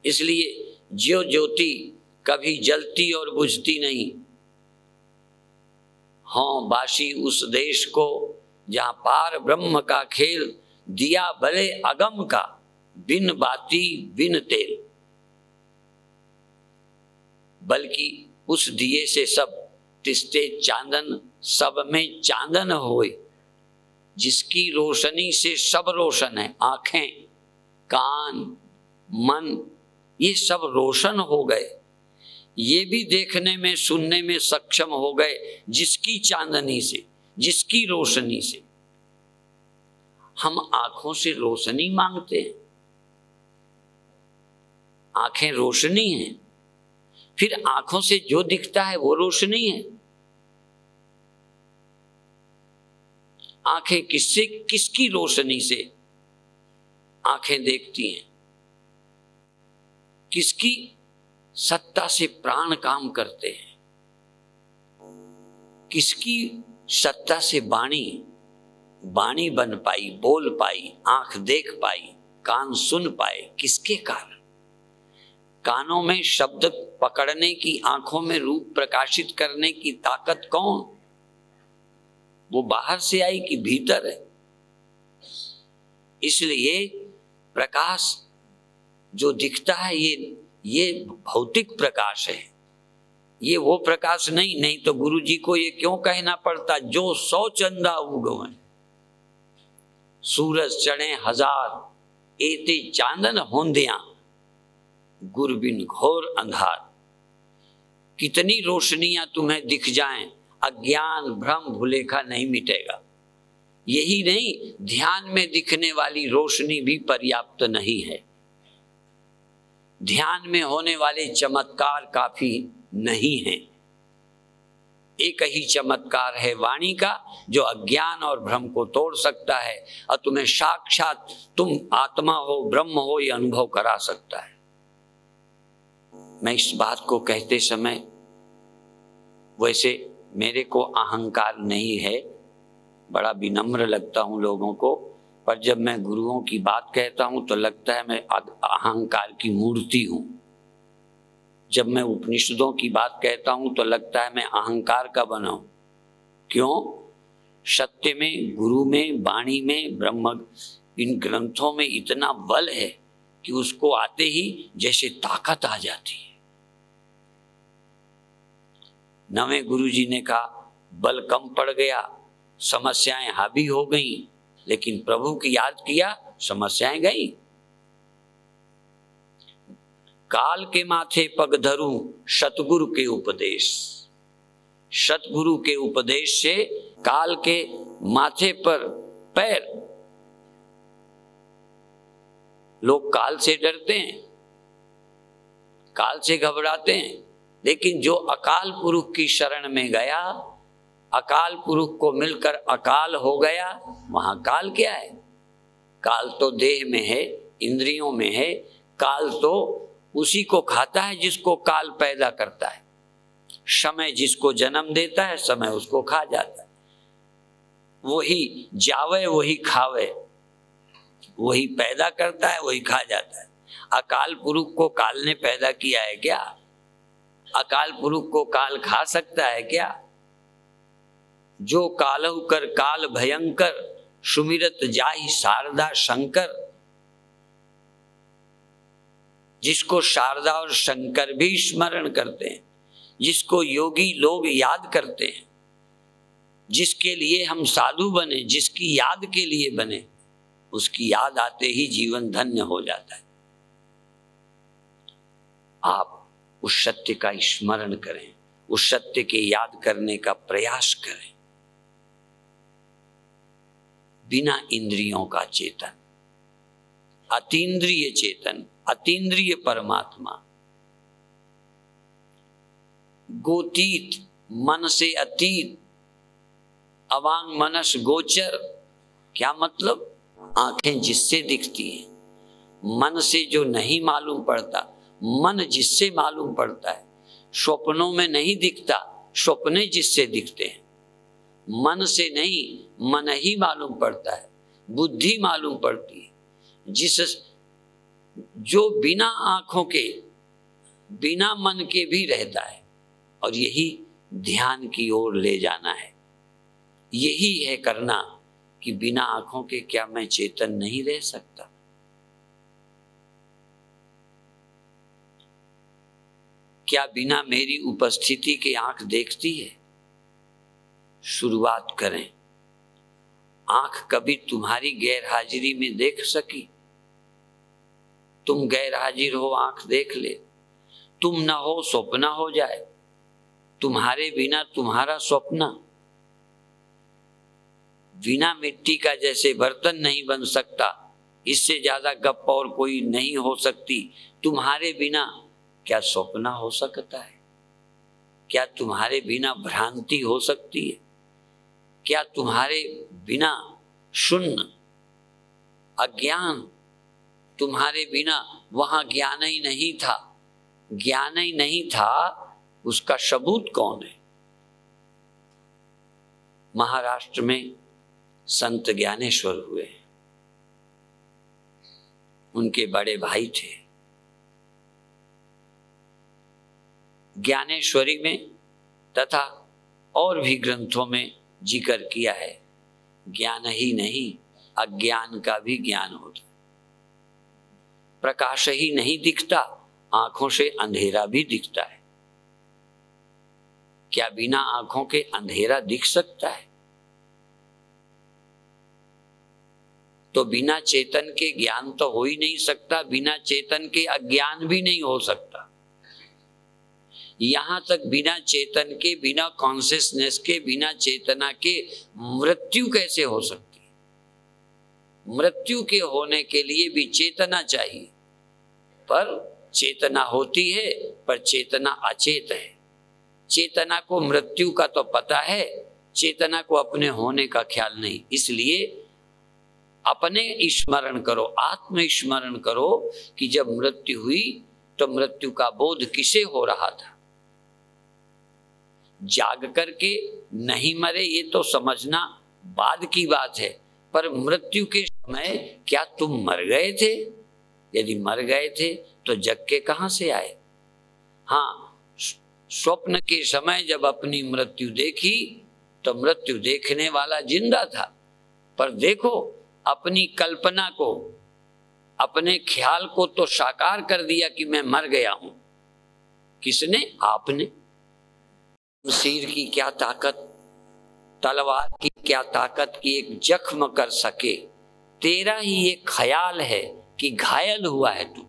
[SPEAKER 2] इसलिए जो ज्योति कभी जलती और बुझती नहीं। हाँ बासी उस देश को जहां पार ब्रह्म का खेल, दिया भले अगम का बिन बाती बिन तेल। बल्कि उस दिए से सब तिस्ते चांदन, सब में चांदन होए, जिसकी रोशनी से सब रोशन है। आंखें, कान, मन, ये सब रोशन हो गए। ये भी देखने में सुनने में सक्षम हो गए जिसकी चांदनी से, जिसकी रोशनी से। हम आंखों से रोशनी मांगते हैं, आंखें रोशनी हैं, फिर आंखों से जो दिखता है वो रोशनी है। आंखें किससे, किसकी रोशनी से आंखें देखती हैं? किसकी सत्ता से प्राण काम करते हैं? किसकी सत्ता से वाणी बन पाई, बोल पाई, आंख देख पाई, कान सुन पाए? किसके कारण? कानों में शब्द पकड़ने की, आंखों में रूप प्रकाशित करने की ताकत कौन? वो बाहर से आई कि भीतर है? इसलिए प्रकाश जो दिखता है ये भौतिक प्रकाश है, ये वो प्रकाश नहीं तो गुरु जी को ये क्यों कहना पड़ता, जो 100 चंदा उगवें सूरज चढ़े 1000, एते चांदन होंदिया गुर बिन घोर अंधार। कितनी रोशनियां तुम्हें दिख जाएं, अज्ञान भ्रम भुलेखा नहीं मिटेगा। यही नहीं, ध्यान में दिखने वाली रोशनी भी पर्याप्त नहीं है। ध्यान में होने वाले चमत्कार काफी नहीं है। एक ही चमत्कार है वाणी का, जो अज्ञान और भ्रम को तोड़ सकता है और तुम्हें साक्षात तुम आत्मा हो, ब्रह्म हो, ये अनुभव करा सकता है। मैं इस बात को कहते समय, वैसे मेरे को अहंकार नहीं है, बड़ा विनम्र लगता हूं लोगों को, पर जब मैं गुरुओं की बात कहता हूं तो लगता है मैं अहंकार की मूर्ति हूं। जब मैं उपनिषदों की बात कहता हूं तो लगता है मैं अहंकार का बना हूं। क्यों? सत्य में, गुरु में, वाणी में, ब्रह्म, इन ग्रंथों में इतना बल है कि उसको आते ही जैसे ताकत आ जाती है। नवे गुरु जी ने कहा बल कम पड़ गया, समस्याएं हावी हो गई, लेकिन प्रभु की याद किया, समस्याएं गई। काल के माथे पग धरूं सतगुरु के उपदेश। सतगुरु के उपदेश से काल के माथे पर पैर। लोग काल से डरते हैं, काल से घबराते हैं, लेकिन जो अकाल पुरुष की शरण में गया, अकाल पुरुष को मिलकर अकाल हो गया, वहां काल क्या है? काल तो देह में है, इंद्रियों में है। काल तो उसी को खाता है जिसको काल पैदा करता है। समय जिसको जन्म देता है, समय उसको खा जाता है। वही जावे वही खावे, वही पैदा करता है वही खा जाता है। अकाल पुरुष को काल ने पैदा किया है क्या? अकाल पुरुष को काल खा सकता है क्या? जो कालहु कर काल भयंकर, सुमिरत जाहि शारदा शंकर। जिसको शारदा और शंकर भी स्मरण करते हैं, जिसको योगी लोग याद करते हैं, जिसके लिए हम साधु बने, जिसकी याद के लिए बने, उसकी याद आते ही जीवन धन्य हो जाता है। आप उस सत्य का स्मरण करें, उस सत्य के याद करने का प्रयास करें। बिना इंद्रियों का चेतन, अतीन्द्रिय चेतन, अतीन्द्रिय परमात्मा, गोतीत, मन से अतीत, अवांग मनस गोचर। क्या मतलब? आंखें जिससे दिखती हैं, मन से जो नहीं मालूम पड़ता, मन जिससे मालूम पड़ता है। स्वप्नों में नहीं दिखता, स्वप्ने जिससे दिखते हैं। मन से नहीं, मन ही मालूम पड़ता है, बुद्धि मालूम पड़ती है। जो बिना आंखों के, बिना मन के भी रहता है, और यही ध्यान की ओर ले जाना है। यही है करना कि बिना आंखों के क्या मैं चेतन नहीं रह सकता? क्या बिना मेरी उपस्थिति के आंख देखती है? शुरुआत करें। आंख कभी तुम्हारी गैर हाजिरी में देख सकी? तुम गैर हाजिर हो, आंख देख ले। तुम न हो, स्वप्न हो जाए। तुम्हारे बिना तुम्हारा स्वप्न। बिना मिट्टी का जैसे बर्तन नहीं बन सकता, इससे ज्यादा गप और कोई नहीं हो सकती। तुम्हारे बिना क्या स्वप्न हो सकता है? क्या तुम्हारे बिना भ्रांति हो सकती है? क्या तुम्हारे बिना शून्य, अज्ञान, तुम्हारे बिना वहां ज्ञान ही नहीं था? ज्ञान ही नहीं था, उसका सबूत कौन है? महाराष्ट्र में संत ज्ञानेश्वर हुए, उनके बड़े भाई थे। ज्ञानेश्वरी में तथा और भी ग्रंथों में जिक्र किया है, ज्ञान ही नहीं अज्ञान का भी ज्ञान होता। प्रकाश ही नहीं दिखता, आंखों से अंधेरा भी दिखता है। क्या बिना आंखों के अंधेरा दिख सकता है? तो बिना चेतन के ज्ञान तो हो ही नहीं सकता, बिना चेतन के अज्ञान भी नहीं हो सकता। यहां तक बिना चेतन के, बिना कॉन्शियसनेस के, बिना चेतना के मृत्यु कैसे हो सकती है? मृत्यु के होने के लिए भी चेतना चाहिए, पर चेतना होती है, पर चेतना अचेत है। चेतना को मृत्यु का तो पता है, चेतना को अपने होने का ख्याल नहीं। इसलिए अपने स्मरण करो, आत्म स्मरण करो कि जब मृत्यु हुई तो मृत्यु का बोध किसे हो रहा था? जाग करके नहीं मरे ये तो समझना बाद की बात है, पर मृत्यु के समय क्या तुम मर गए थे? यदि मर गए थे तो जग के कहां से आए? हाँ, स्वप्न के समय जब अपनी मृत्यु देखी तो मृत्यु देखने वाला जिंदा था, पर देखो अपनी कल्पना को, अपने ख्याल को तो साकार कर दिया कि मैं मर गया हूं। किसने? आपने। शमशीर की क्या ताकत, तलवार की क्या ताकत कि एक जख्म कर सके? तेरा ही एक ख्याल है कि घायल हुआ है तू।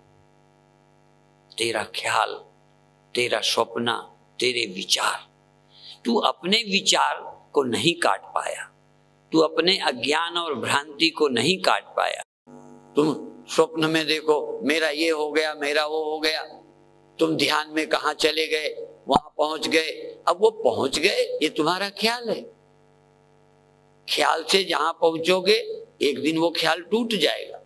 [SPEAKER 2] तेरा ख्याल, तेरा स्वप्न, तेरे विचार, तू अपने विचार को नहीं काट पाया, तू अपने अज्ञान और भ्रांति को नहीं काट पाया। तुम स्वप्न में देखो मेरा ये हो गया, मेरा वो हो गया, तुम ध्यान में कहां चले गए, वहां पहुंच गए। अब वो पहुंच गए ये तुम्हारा ख्याल है। ख्याल से जहां पहुंचोगे एक दिन वो ख्याल टूट जाएगा।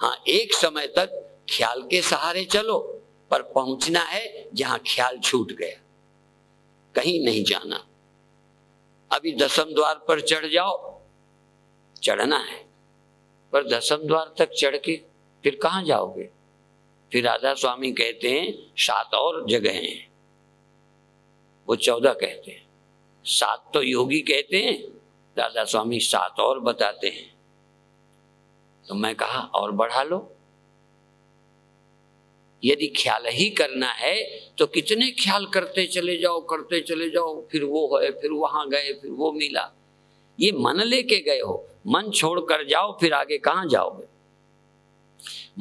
[SPEAKER 2] हाँ, एक समय तक ख्याल के सहारे चलो, पर पहुंचना है जहां ख्याल छूट गया, कहीं नहीं जाना। अभी 10वें द्वार पर चढ़ जाओ, चढ़ना है, पर 10वें द्वार तक चढ़ के फिर कहां जाओगे? फिर राधा स्वामी कहते हैं 7 और जगह हैं, वो 14 कहते हैं। 7 तो योगी कहते हैं, राधा स्वामी 7 और बताते हैं। तो मैं कहा और बढ़ा लो। यदि ख्याल ही करना है तो कितने ख्याल करते चले जाओ, करते चले जाओ, फिर वो है, फिर वहां गए, फिर वो मिला। ये मन लेके गए हो, मन छोड़ कर जाओ, फिर आगे कहां जाओगे?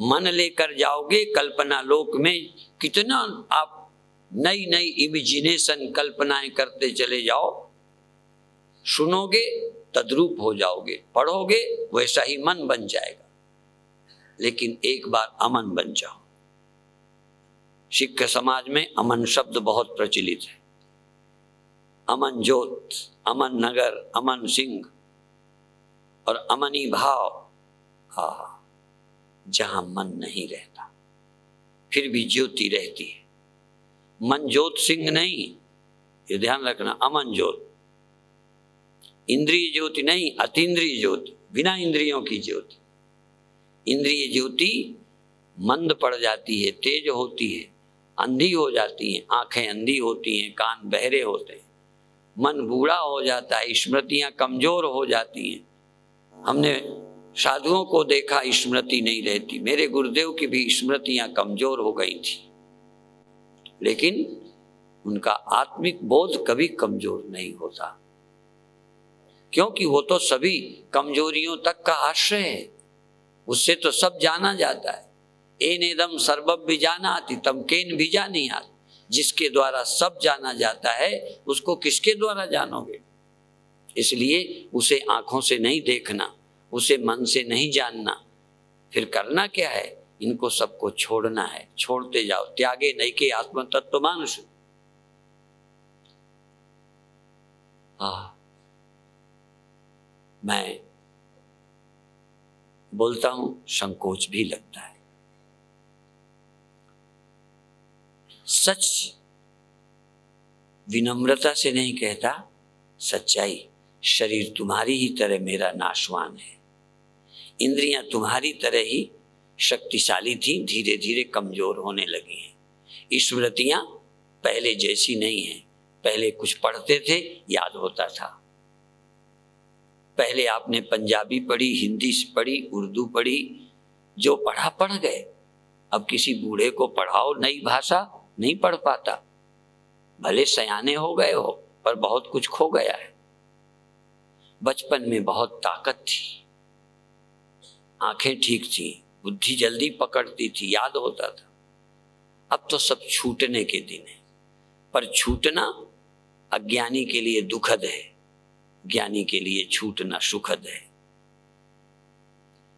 [SPEAKER 2] मन लेकर जाओगे कल्पना लोक में, कितना आप नई नई इमेजिनेशन, कल्पनाएं करते चले जाओ। सुनोगे तद्रूप हो जाओगे, पढ़ोगे वैसा ही मन बन जाएगा। लेकिन एक बार अमन बन जाओ। सिख समाज में अमन शब्द बहुत प्रचलित है। अमन ज्योत, अमन नगर, अमन सिंह और अमनी भाव। हाँ, जहां मन नहीं रहता फिर भी ज्योति रहती है। मनजोत सिंह नहीं, ये ध्यान रखना, अमन ज्योत। इंद्रिय ज्योति नहीं, अतीन्द्रिय ज्योति, बिना इंद्रियों की ज्योति। इंद्रिय ज्योति मंद पड़ जाती है, तेज होती है, अंधी हो जाती है, आंखें अंधी होती हैं, कान बहरे होते हैं, मन बूढ़ा हो जाता है, स्मृतियां कमजोर हो जाती हैं। हमने साधुओं को देखा स्मृति नहीं रहती, मेरे गुरुदेव की भी स्मृतियां कमजोर हो गई थी, लेकिन उनका आत्मिक बोध कभी कमजोर नहीं होता, क्योंकि वो तो सभी कमजोरियों तक का आश्रय है, उससे तो सब जाना जाता है। एनेदम सर्वम विजानाति तम केन विजानीयात्, जिसके द्वारा सब जाना जाता है उसको किसके द्वारा जानोगे। इसलिए उसे आंखों से नहीं देखना, उसे मन से नहीं जानना, फिर करना क्या है, इनको सबको छोड़ना है। छोड़ते जाओ, त्यागे नैके आत्म तत्व मानुष। मैं बोलता हूं, संकोच भी लगता है। सच विनम्रता से नहीं कहता, सच्चाई। शरीर तुम्हारी ही तरह मेरा नाशवान है, इंद्रियां तुम्हारी तरह ही शक्तिशाली थी, धीरे धीरे कमजोर होने लगी हैं। स्मृतियां पहले जैसी नहीं है। पहले कुछ पढ़ते थे, याद होता था। पहले आपने पंजाबी पढ़ी, हिंदी पढ़ी, उर्दू पढ़ी, जो पढ़ा पढ़ गए। अब किसी बूढ़े को पढ़ाओ नई भाषा, नहीं पढ़ पाता। भले सयाने हो गए हो, पर बहुत कुछ खो गया है। बचपन में बहुत ताकत थी, आंखें ठीक थी, बुद्धि जल्दी पकड़ती थी, याद होता था। अब तो सब छूटने के दिन है, पर छूटना अज्ञानी के लिए दुखद है, ज्ञानी के लिए छूटना सुखद है।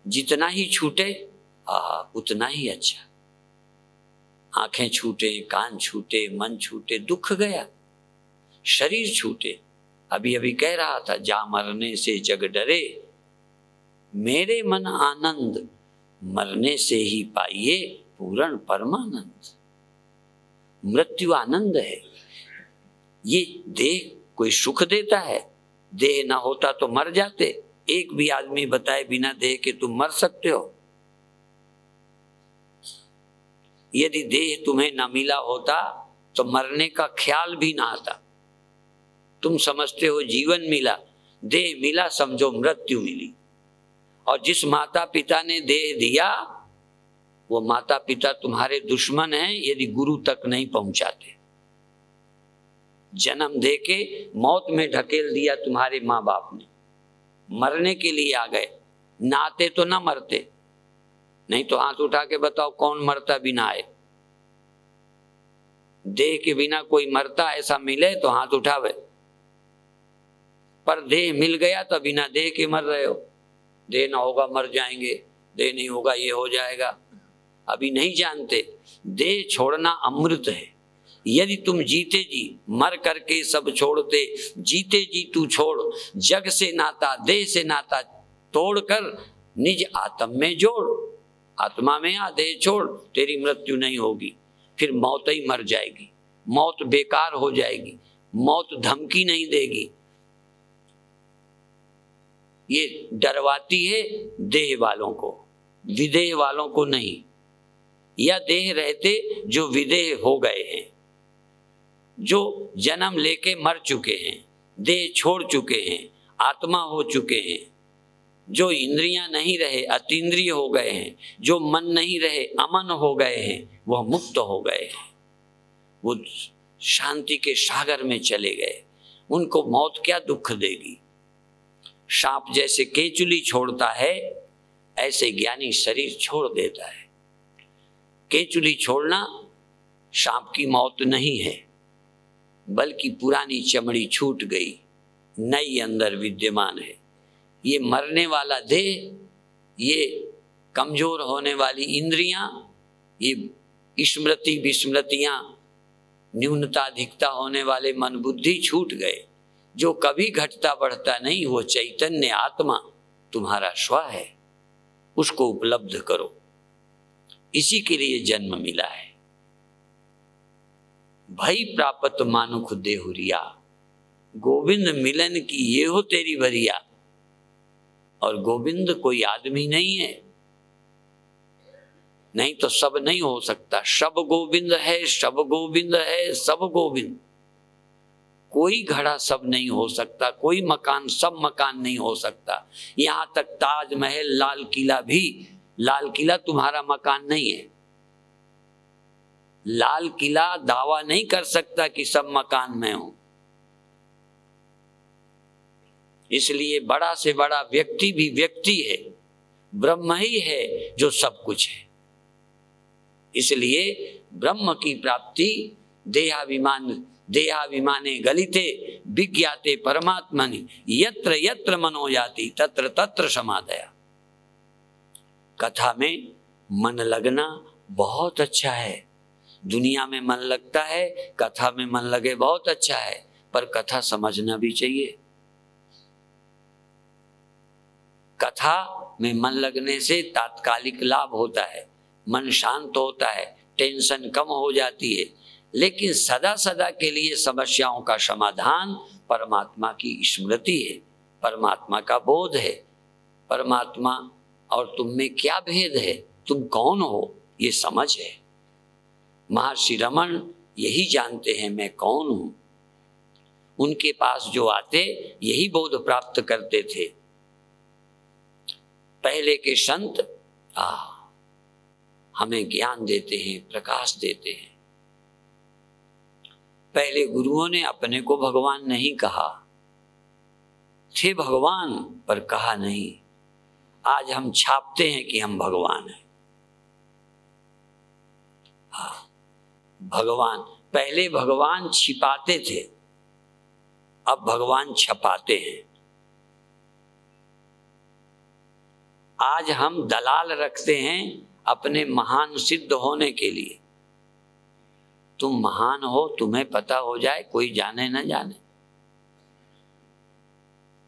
[SPEAKER 2] जितना ही छूटे उतना ही अच्छा। आंखें छूटे, कान छूटे, मन छूटे, दुख गया। शरीर छूटे, अभी अभी कह रहा था, जा मरने से जग डरे, मेरे मन आनंद, मरने से ही पाइए पूर्ण परमानंद। मृत्यु आनंद है। ये देह कोई सुख देता है? देह ना होता तो मर जाते। एक भी आदमी बताए बिना देह के तुम मर सकते हो? यदि देह तुम्हें न मिला होता तो मरने का ख्याल भी ना आता। तुम समझते हो जीवन मिला, देह मिला समझो मृत्यु मिली। और जिस माता पिता ने देह दिया वो माता पिता तुम्हारे दुश्मन हैं यदि गुरु तक नहीं पहुंचाते। जन्म देके मौत में ढकेल दिया तुम्हारे माँ बाप ने, मरने के लिए आ गए, ना आते तो ना मरते। नहीं तो हाथ उठा के बताओ कौन मरता बिना आए? देह के बिना कोई मरता ऐसा मिले तो हाथ उठावे। पर देह मिल गया तो बिना देह के मर रहे हो। देह ना होगा मर जाएंगे, देह नहीं होगा ये हो जाएगा। अभी नहीं जानते देह छोड़ना अमृत है। यदि तुम जीते जी मर करके सब छोड़ते, जीते जी तू छोड़, जग से नाता देह से नाता तोड़कर निज आत्म में जोड़। आत्मा में आ, देह छोड़, तेरी मृत्यु नहीं होगी। फिर मौत ही मर जाएगी, मौत बेकार हो जाएगी, मौत धमकी नहीं देगी। ये डरवाती है देह वालों को, विदेह वालों को नहीं। या देह रहते जो विदेह हो गए हैं, जो जन्म लेके मर चुके हैं, देह छोड़ चुके हैं, आत्मा हो चुके हैं, जो इंद्रियां नहीं रहे अतीन्द्रिय हो गए हैं, जो मन नहीं रहे अमन हो गए हैं, वह मुक्त हो गए हैं, वो शांति के सागर में चले गए। उनको मौत क्या दुख देगी? सांप जैसे केचुली छोड़ता है ऐसे ज्ञानी शरीर छोड़ देता है। केचुली छोड़ना सांप की मौत नहीं है, बल्कि पुरानी चमड़ी छूट गई, नई अंदर विद्यमान है। ये मरने वाला देह, ये कमजोर होने वाली इंद्रियां, ये स्मृति विस्मृतियां, न्यूनता अधिकता होने वाले मन बुद्धि छूट गए। जो कभी घटता बढ़ता नहीं वो चैतन्य आत्मा तुम्हारा स्व है, उसको उपलब्ध करो। इसी के लिए जन्म मिला है। भई प्राप्त मानुख देहुरिया, गोविंद मिलन की ये हो तेरी बरिया। और गोविंद कोई आदमी नहीं है, नहीं तो सब नहीं हो सकता। सब गोविंद है, सब गोविंद है, सब गोविंद। कोई घड़ा सब नहीं हो सकता, कोई मकान सब मकान नहीं हो सकता। यहां तक ताजमहल, लाल किला भी, लाल किला तुम्हारा मकान नहीं है। लाल किला दावा नहीं कर सकता कि सब मकान में हो। इसलिए बड़ा से बड़ा व्यक्ति भी व्यक्ति है, ब्रह्म ही है जो सब कुछ है। इसलिए ब्रह्म की प्राप्ति देहाभिमाने गलिते विज्ञाते परमात्मनि यत्र यत्र मनो जाति तत्र तत्र समादया। कथा में मन लगना बहुत अच्छा है। दुनिया में मन लगता है, कथा में मन लगे बहुत अच्छा है, पर कथा समझना भी चाहिए। कथा में मन लगने से तात्कालिक लाभ होता है, मन शांत होता है, टेंशन कम हो जाती है, लेकिन सदा सदा के लिए समस्याओं का समाधान परमात्मा की स्मृति है, परमात्मा का बोध है। परमात्मा और तुम में क्या भेद है, तुम कौन हो, ये समझ है। महर्षि रमन यही जानते हैं मैं कौन हूं। उनके पास जो आते यही बोध प्राप्त करते थे। पहले के संत हमें ज्ञान देते हैं, प्रकाश देते हैं। पहले गुरुओं ने अपने को भगवान नहीं कहा, थे भगवान पर कहा नहीं। आज हम छापते हैं कि हम भगवान हैं। भगवान, पहले भगवान छिपाते थे, अब भगवान छपाते हैं। आज हम दलाल रखते हैं अपने महान सिद्ध होने के लिए। तुम महान हो, तुम्हें पता हो जाए, कोई जाने न जाने।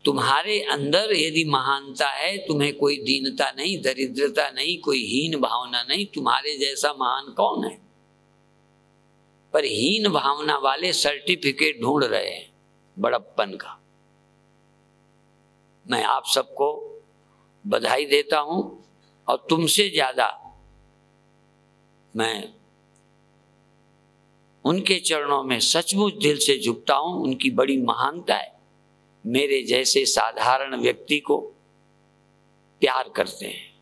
[SPEAKER 2] तुम्हारे अंदर यदि महानता है, तुम्हें कोई दीनता नहीं, दरिद्रता नहीं, कोई हीन भावना नहीं, तुम्हारे जैसा महान कौन है। पर हीन भावना वाले सर्टिफिकेट ढूंढ रहे हैं बड़प्पन का। मैं आप सबको बधाई देता हूं और तुमसे ज्यादा मैं उनके चरणों में सचमुच दिल से झुकता हूं। उनकी बड़ी महानता है, मेरे जैसे साधारण व्यक्ति को प्यार करते हैं।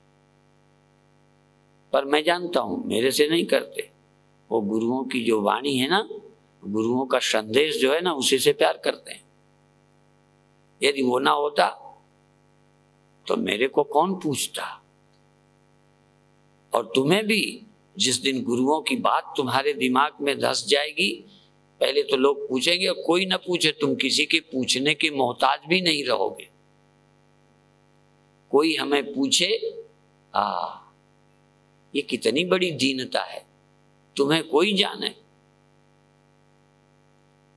[SPEAKER 2] पर मैं जानता हूं मेरे से नहीं करते। वो गुरुओं की जो वाणी है ना, गुरुओं का संदेश जो है ना, उसी से प्यार करते हैं। यदि वो ना होता तो मेरे को कौन पूछता। और तुम्हें भी जिस दिन गुरुओं की बात तुम्हारे दिमाग में धस जाएगी, पहले तो लोग पूछेंगे, और कोई ना पूछे, तुम किसी के पूछने के मोहताज भी नहीं रहोगे। कोई हमें पूछे, ये कितनी बड़ी दीनता है, तुम्हें कोई जाने।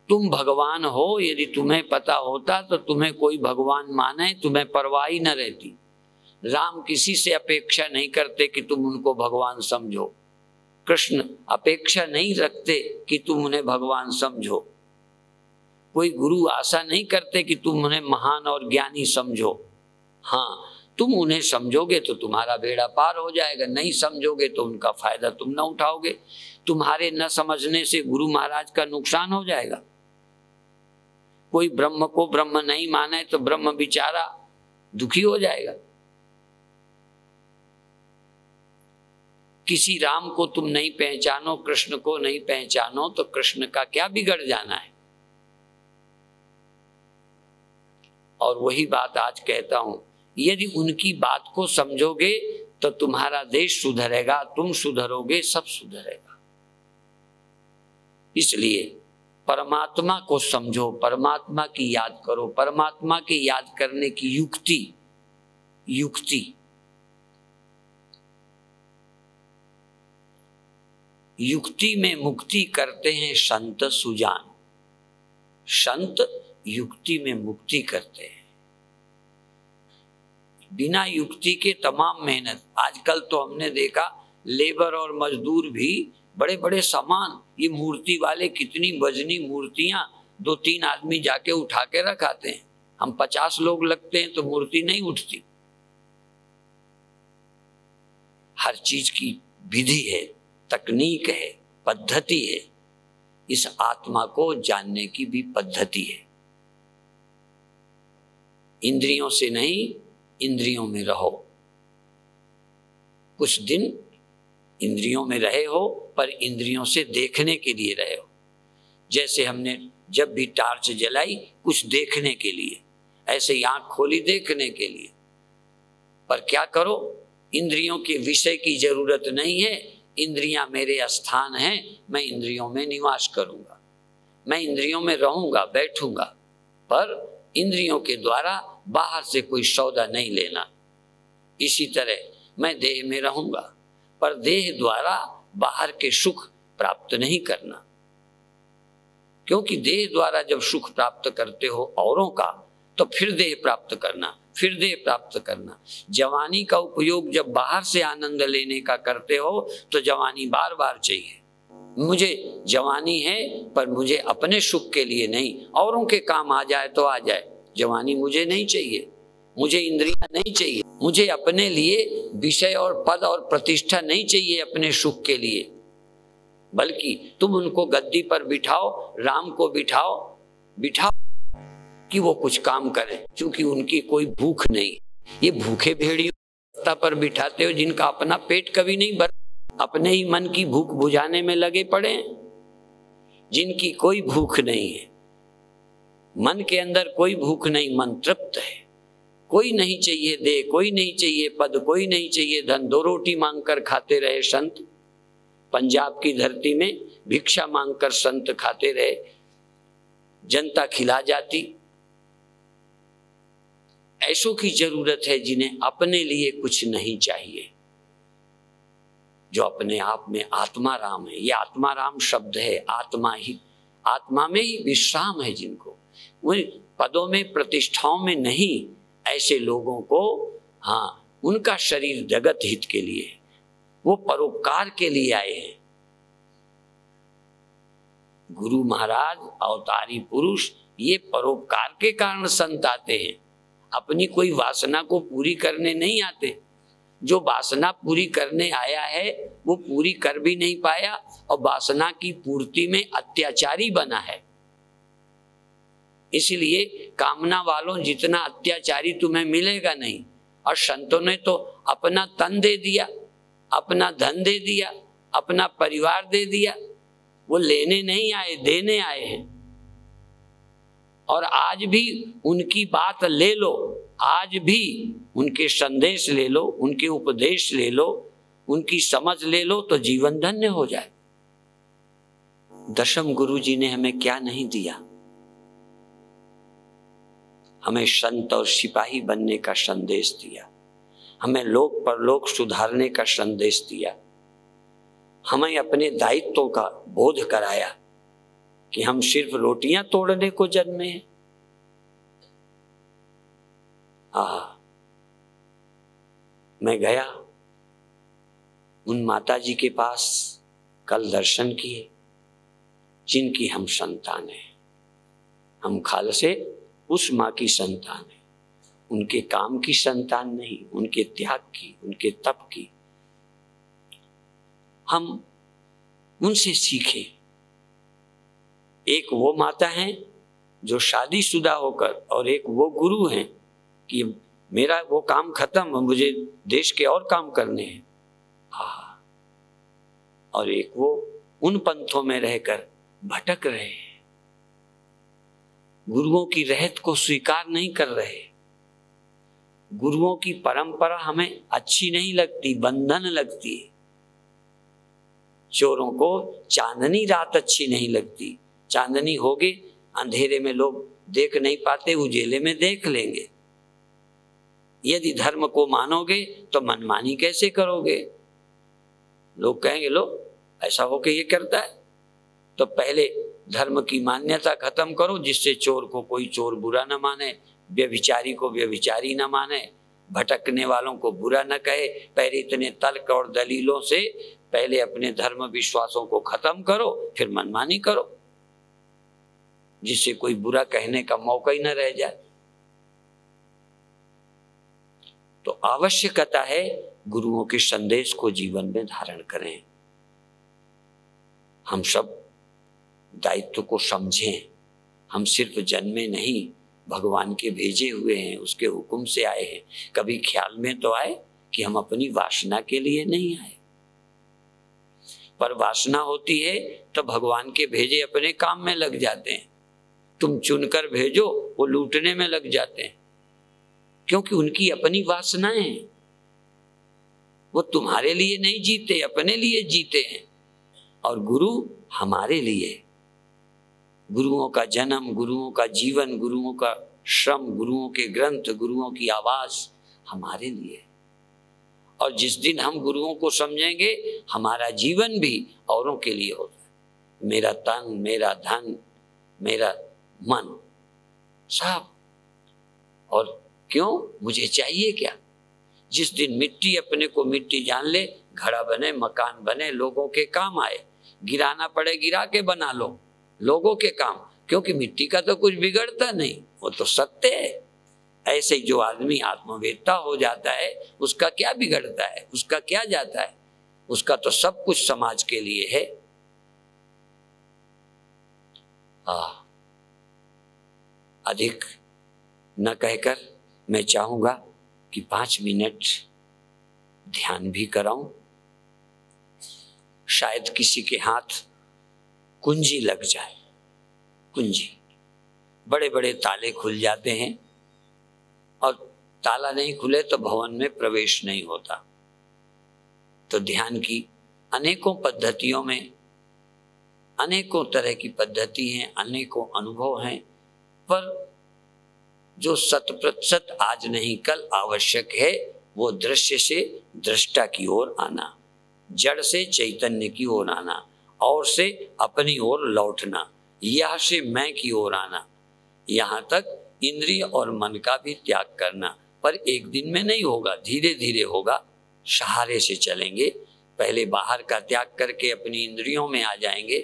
[SPEAKER 2] तुम भगवान हो, यदि तुम्हें पता होता तो तुम्हें कोई भगवान माने, तुम्हें परवाह ही न रहती। राम किसी से अपेक्षा नहीं करते कि तुम उनको भगवान समझो। कृष्ण अपेक्षा नहीं रखते कि तुम उन्हें भगवान समझो। कोई गुरु आशा नहीं करते कि तुम उन्हें महान और ज्ञानी समझो। हाँ, तुम उन्हें समझोगे तो तुम्हारा बेड़ा पार हो जाएगा, नहीं समझोगे तो उनका फायदा तुम न उठाओगे। तुम्हारे न समझने से गुरु महाराज का नुकसान हो जाएगा। कोई ब्रह्म को ब्रह्म नहीं माने तो ब्रह्म बेचारा दुखी हो जाएगा। किसी राम को तुम नहीं पहचानो, कृष्ण को नहीं पहचानो, तो कृष्ण का क्या बिगड़ जाना है। और वही बात आज कहता हूं, यदि उनकी बात को समझोगे तो तुम्हारा देश सुधरेगा, तुम सुधरोगे, सब सुधरेगा। इसलिए परमात्मा को समझो, परमात्मा की याद करो। परमात्मा की याद करने की युक्ति में मुक्ति करते हैं संत सुजान। संत युक्ति में मुक्ति करते हैं। बिना युक्ति के तमाम मेहनत, आजकल तो हमने देखा लेबर और मजदूर भी बड़े बड़े सामान, ये मूर्ति वाले कितनी वजनी मूर्तियां 2-3 आदमी जाके उठा के रखाते हैं। हम 50 लोग लगते हैं तो मूर्ति नहीं उठती। हर चीज की विधि है, तकनीक है, पद्धति है। इस आत्मा को जानने की भी पद्धति है। इंद्रियों से नहीं, इंद्रियों में रहो। कुछ दिन इंद्रियों में रहे हो, पर इंद्रियों से देखने के लिए रहे हो। जैसे हमने जब भी टार्च जलाई कुछ देखने के लिए, ऐसे ही आंख खोली देखने के लिए। पर क्या करो, इंद्रियों के विषय की जरूरत नहीं है। इंद्रियां मेरे स्थान हैं, मैं इंद्रियों में निवास करूंगा, मैं इंद्रियों में रहूंगा, बैठूंगा, पर इंद्रियों के द्वारा बाहर से कोई सौदा नहीं लेना। इसी तरह मैं देह में रहूंगा, पर देह द्वारा बाहर के सुख प्राप्त नहीं करना। क्योंकि देह द्वारा जब सुख प्राप्त करते हो औरों का, तो फिर देह प्राप्त करना, फिर देह प्राप्त करना। जवानी का उपयोग जब बाहर से आनंद लेने का करते हो तो जवानी बार बार चाहिए। मुझे जवानी है, पर मुझे अपने सुख के लिए नहीं, औरों के काम आ जाए तो आ जाए। जवानी मुझे नहीं चाहिए, मुझे इंद्रियां नहीं चाहिए, मुझे अपने लिए विषय और पद और प्रतिष्ठा नहीं चाहिए अपने सुख के लिए। बल्कि तुम उनको गद्दी पर बिठाओ, राम को बिठाओ कि वो कुछ काम करें, क्योंकि उनकी कोई भूख नहीं। ये भूखे भेड़ियों पर बिठाते हो जिनका अपना पेट कभी नहीं भर, अपने ही मन की भूख बुझाने में लगे पड़े हैं, जिनकी कोई भूख नहीं है। मन के अंदर कोई भूख नहीं, मन तृप्त है। कोई नहीं चाहिए दे, कोई नहीं चाहिए पद, कोई नहीं चाहिए धन। 2 रोटी मांगकर खाते रहे संत। पंजाब की धरती में भिक्षा मांगकर संत खाते रहे, जनता खिला जाती। ऐसों की जरूरत है जिन्हें अपने लिए कुछ नहीं चाहिए, जो अपने आप में आत्मा राम है। ये आत्मा राम शब्द है, आत्मा में ही विश्राम है। जिनको उन पदों में, प्रतिष्ठाओं में नहीं, ऐसे लोगों को, हाँ, उनका शरीर जगत हित के लिए है, वो परोपकार के लिए आए हैं। गुरु महाराज अवतारी पुरुष, ये परोपकार के कारण संत आते हैं, अपनी कोई वासना को पूरी करने नहीं आते। जो वासना पूरी करने आया है वो पूरी कर भी नहीं पाया, और वासना की पूर्ति में अत्याचारी बना है। इसलिए कामना वालों जितना अत्याचारी तुम्हें मिलेगा नहीं। और संतों ने तो अपना तन दे दिया, अपना धन दे दिया, अपना परिवार दे दिया। वो लेने नहीं आए, देने आए हैं। और आज भी उनकी बात ले लो, आज भी उनके संदेश ले लो, उनके उपदेश ले लो, उनकी समझ ले लो, तो जीवन धन्य हो जाए। दशम गुरु जी ने हमें क्या नहीं दिया? हमें संत और सिपाही बनने का संदेश दिया, हमें लोक परलोक सुधारने का संदेश दिया, हमें अपने दायित्वों का बोध कराया कि हम सिर्फ रोटियां तोड़ने को जन्मे हैं। मैं गया उन माता जी के पास, कल दर्शन किए, जिनकी हम संतान हैं। हम खाल से उस माँ की संतान है, उनके काम की संतान नहीं, उनके त्याग की, उनके तप की। हम उनसे सीखें। एक वो माता हैं जो शादीशुदा होकर, और एक वो गुरु हैं कि मेरा वो काम खत्म, मुझे देश के और काम करने हैं। और एक वो उन पंथों में रहकर भटक रहे हैं, गुरुओं की रहत को स्वीकार नहीं कर रहे। गुरुओं की परंपरा हमें अच्छी नहीं लगती, बंधन लगती है। चोरों को चांदनी रात अच्छी नहीं लगती। चांदनी होगी, अंधेरे में लोग देख नहीं पाते, उजेले में देख लेंगे। यदि धर्म को मानोगे तो मनमानी कैसे करोगे? लोग कहेंगे, लो ऐसा हो के ये करता है, तो पहले धर्म की मान्यता खत्म करो, जिससे चोर को कोई चोर बुरा न माने, व्यभिचारी को व्यभिचारी न माने, भटकने वालों को बुरा न कहे। पहले इतने तर्क और दलीलों से पहले अपने धर्म विश्वासों को खत्म करो, फिर मनमानी करो। जिससे कोई बुरा कहने का मौका ही न रह जाए। तो आवश्यकता है गुरुओं के संदेश को जीवन में धारण करें। हम सब दायित्व को समझें। हम सिर्फ जन्मे नहीं, भगवान के भेजे हुए हैं, उसके हुक्म से आए हैं। कभी ख्याल में तो आए कि हम अपनी वासना के लिए नहीं आए। पर वासना होती है तो भगवान के भेजे अपने काम में लग जाते हैं। तुम चुनकर भेजो, वो लूटने में लग जाते हैं, क्योंकि उनकी अपनी वासनाएं हैं। वो तुम्हारे लिए नहीं जीते, अपने लिए जीते हैं। और गुरु हमारे लिए। गुरुओं का जन्म, गुरुओं का जीवन, गुरुओं का श्रम, गुरुओं के ग्रंथ, गुरुओं की आवाज हमारे लिए। और जिस दिन हम गुरुओं को समझेंगे, हमारा जीवन भी औरों के लिए होता है। मेरा तन, मेरा धन, मेरा मन, सब। और क्यों? मुझे चाहिए क्या? जिस दिन मिट्टी अपने को मिट्टी जान ले, घड़ा बने, मकान बने, लोगों के काम आए। गिराना पड़े गिरा के बना लो, लोगों के काम, क्योंकि मिट्टी का तो कुछ बिगड़ता नहीं, वो तो सत्य है। ऐसे ही जो आदमी आत्मवेत्ता हो जाता है, उसका क्या बिगड़ता है, उसका क्या जाता है? उसका तो सब कुछ समाज के लिए है। अधिक न कहकर मैं चाहूंगा कि 5 मिनट ध्यान भी कराऊं। शायद किसी के हाथ कुंजी लग जाए। कुंजी, बड़े बड़े ताले खुल जाते हैं, और ताला नहीं खुले तो भवन में प्रवेश नहीं होता। तो ध्यान की अनेकों पद्धतियों में अनेकों तरह की पद्धति हैं, अनेकों अनुभव हैं, पर जो 100% आज नहीं कल आवश्यक है, वो दृश्य से दृष्टा की ओर आना, जड़ से चैतन्य की ओर आना, और से अपनी ओर लौटना, यह से मैं की ओर आना, यहाँ तक इंद्रिय और मन का भी त्याग करना। पर एक दिन में नहीं होगा, धीरे धीरे होगा, सहारे से चलेंगे। पहले बाहर का त्याग करके अपनी इंद्रियों में आ जाएंगे,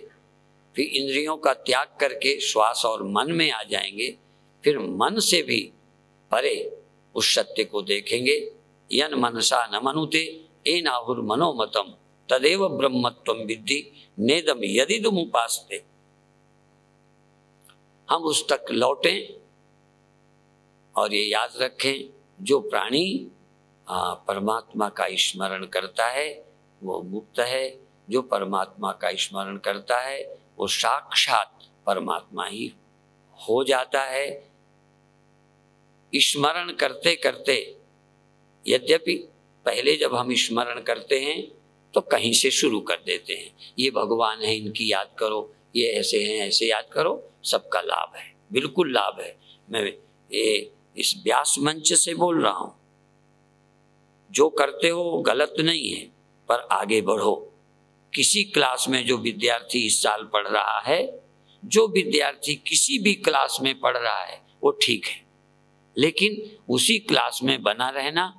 [SPEAKER 2] फिर इंद्रियों का त्याग करके श्वास और मन में आ जाएंगे, फिर मन से भी परे उस सत्य को देखेंगे। यन मनसा न मनुते एन आहुर मनोमतम तदेव ब्रह्मत्वम विद्धि नेदम यदिदुम उपासते। हम उस तक लौटें और ये याद रखें, जो प्राणी परमात्मा का स्मरण करता है वो मुक्त है। जो परमात्मा का स्मरण करता है वो साक्षात परमात्मा ही हो जाता है। स्मरण करते करते, यद्यपि पहले जब हम स्मरण करते हैं तो कहीं से शुरू कर देते हैं, ये भगवान है इनकी याद करो, ये ऐसे हैं ऐसे याद करो। सबका लाभ है, बिल्कुल लाभ है। मैं ये इस व्यास मंच से बोल रहा हूं, जो करते हो वो गलत नहीं है, पर आगे बढ़ो। किसी क्लास में जो विद्यार्थी इस साल पढ़ रहा है, जो विद्यार्थी किसी भी क्लास में पढ़ रहा है वो ठीक है, लेकिन उसी क्लास में बना रहना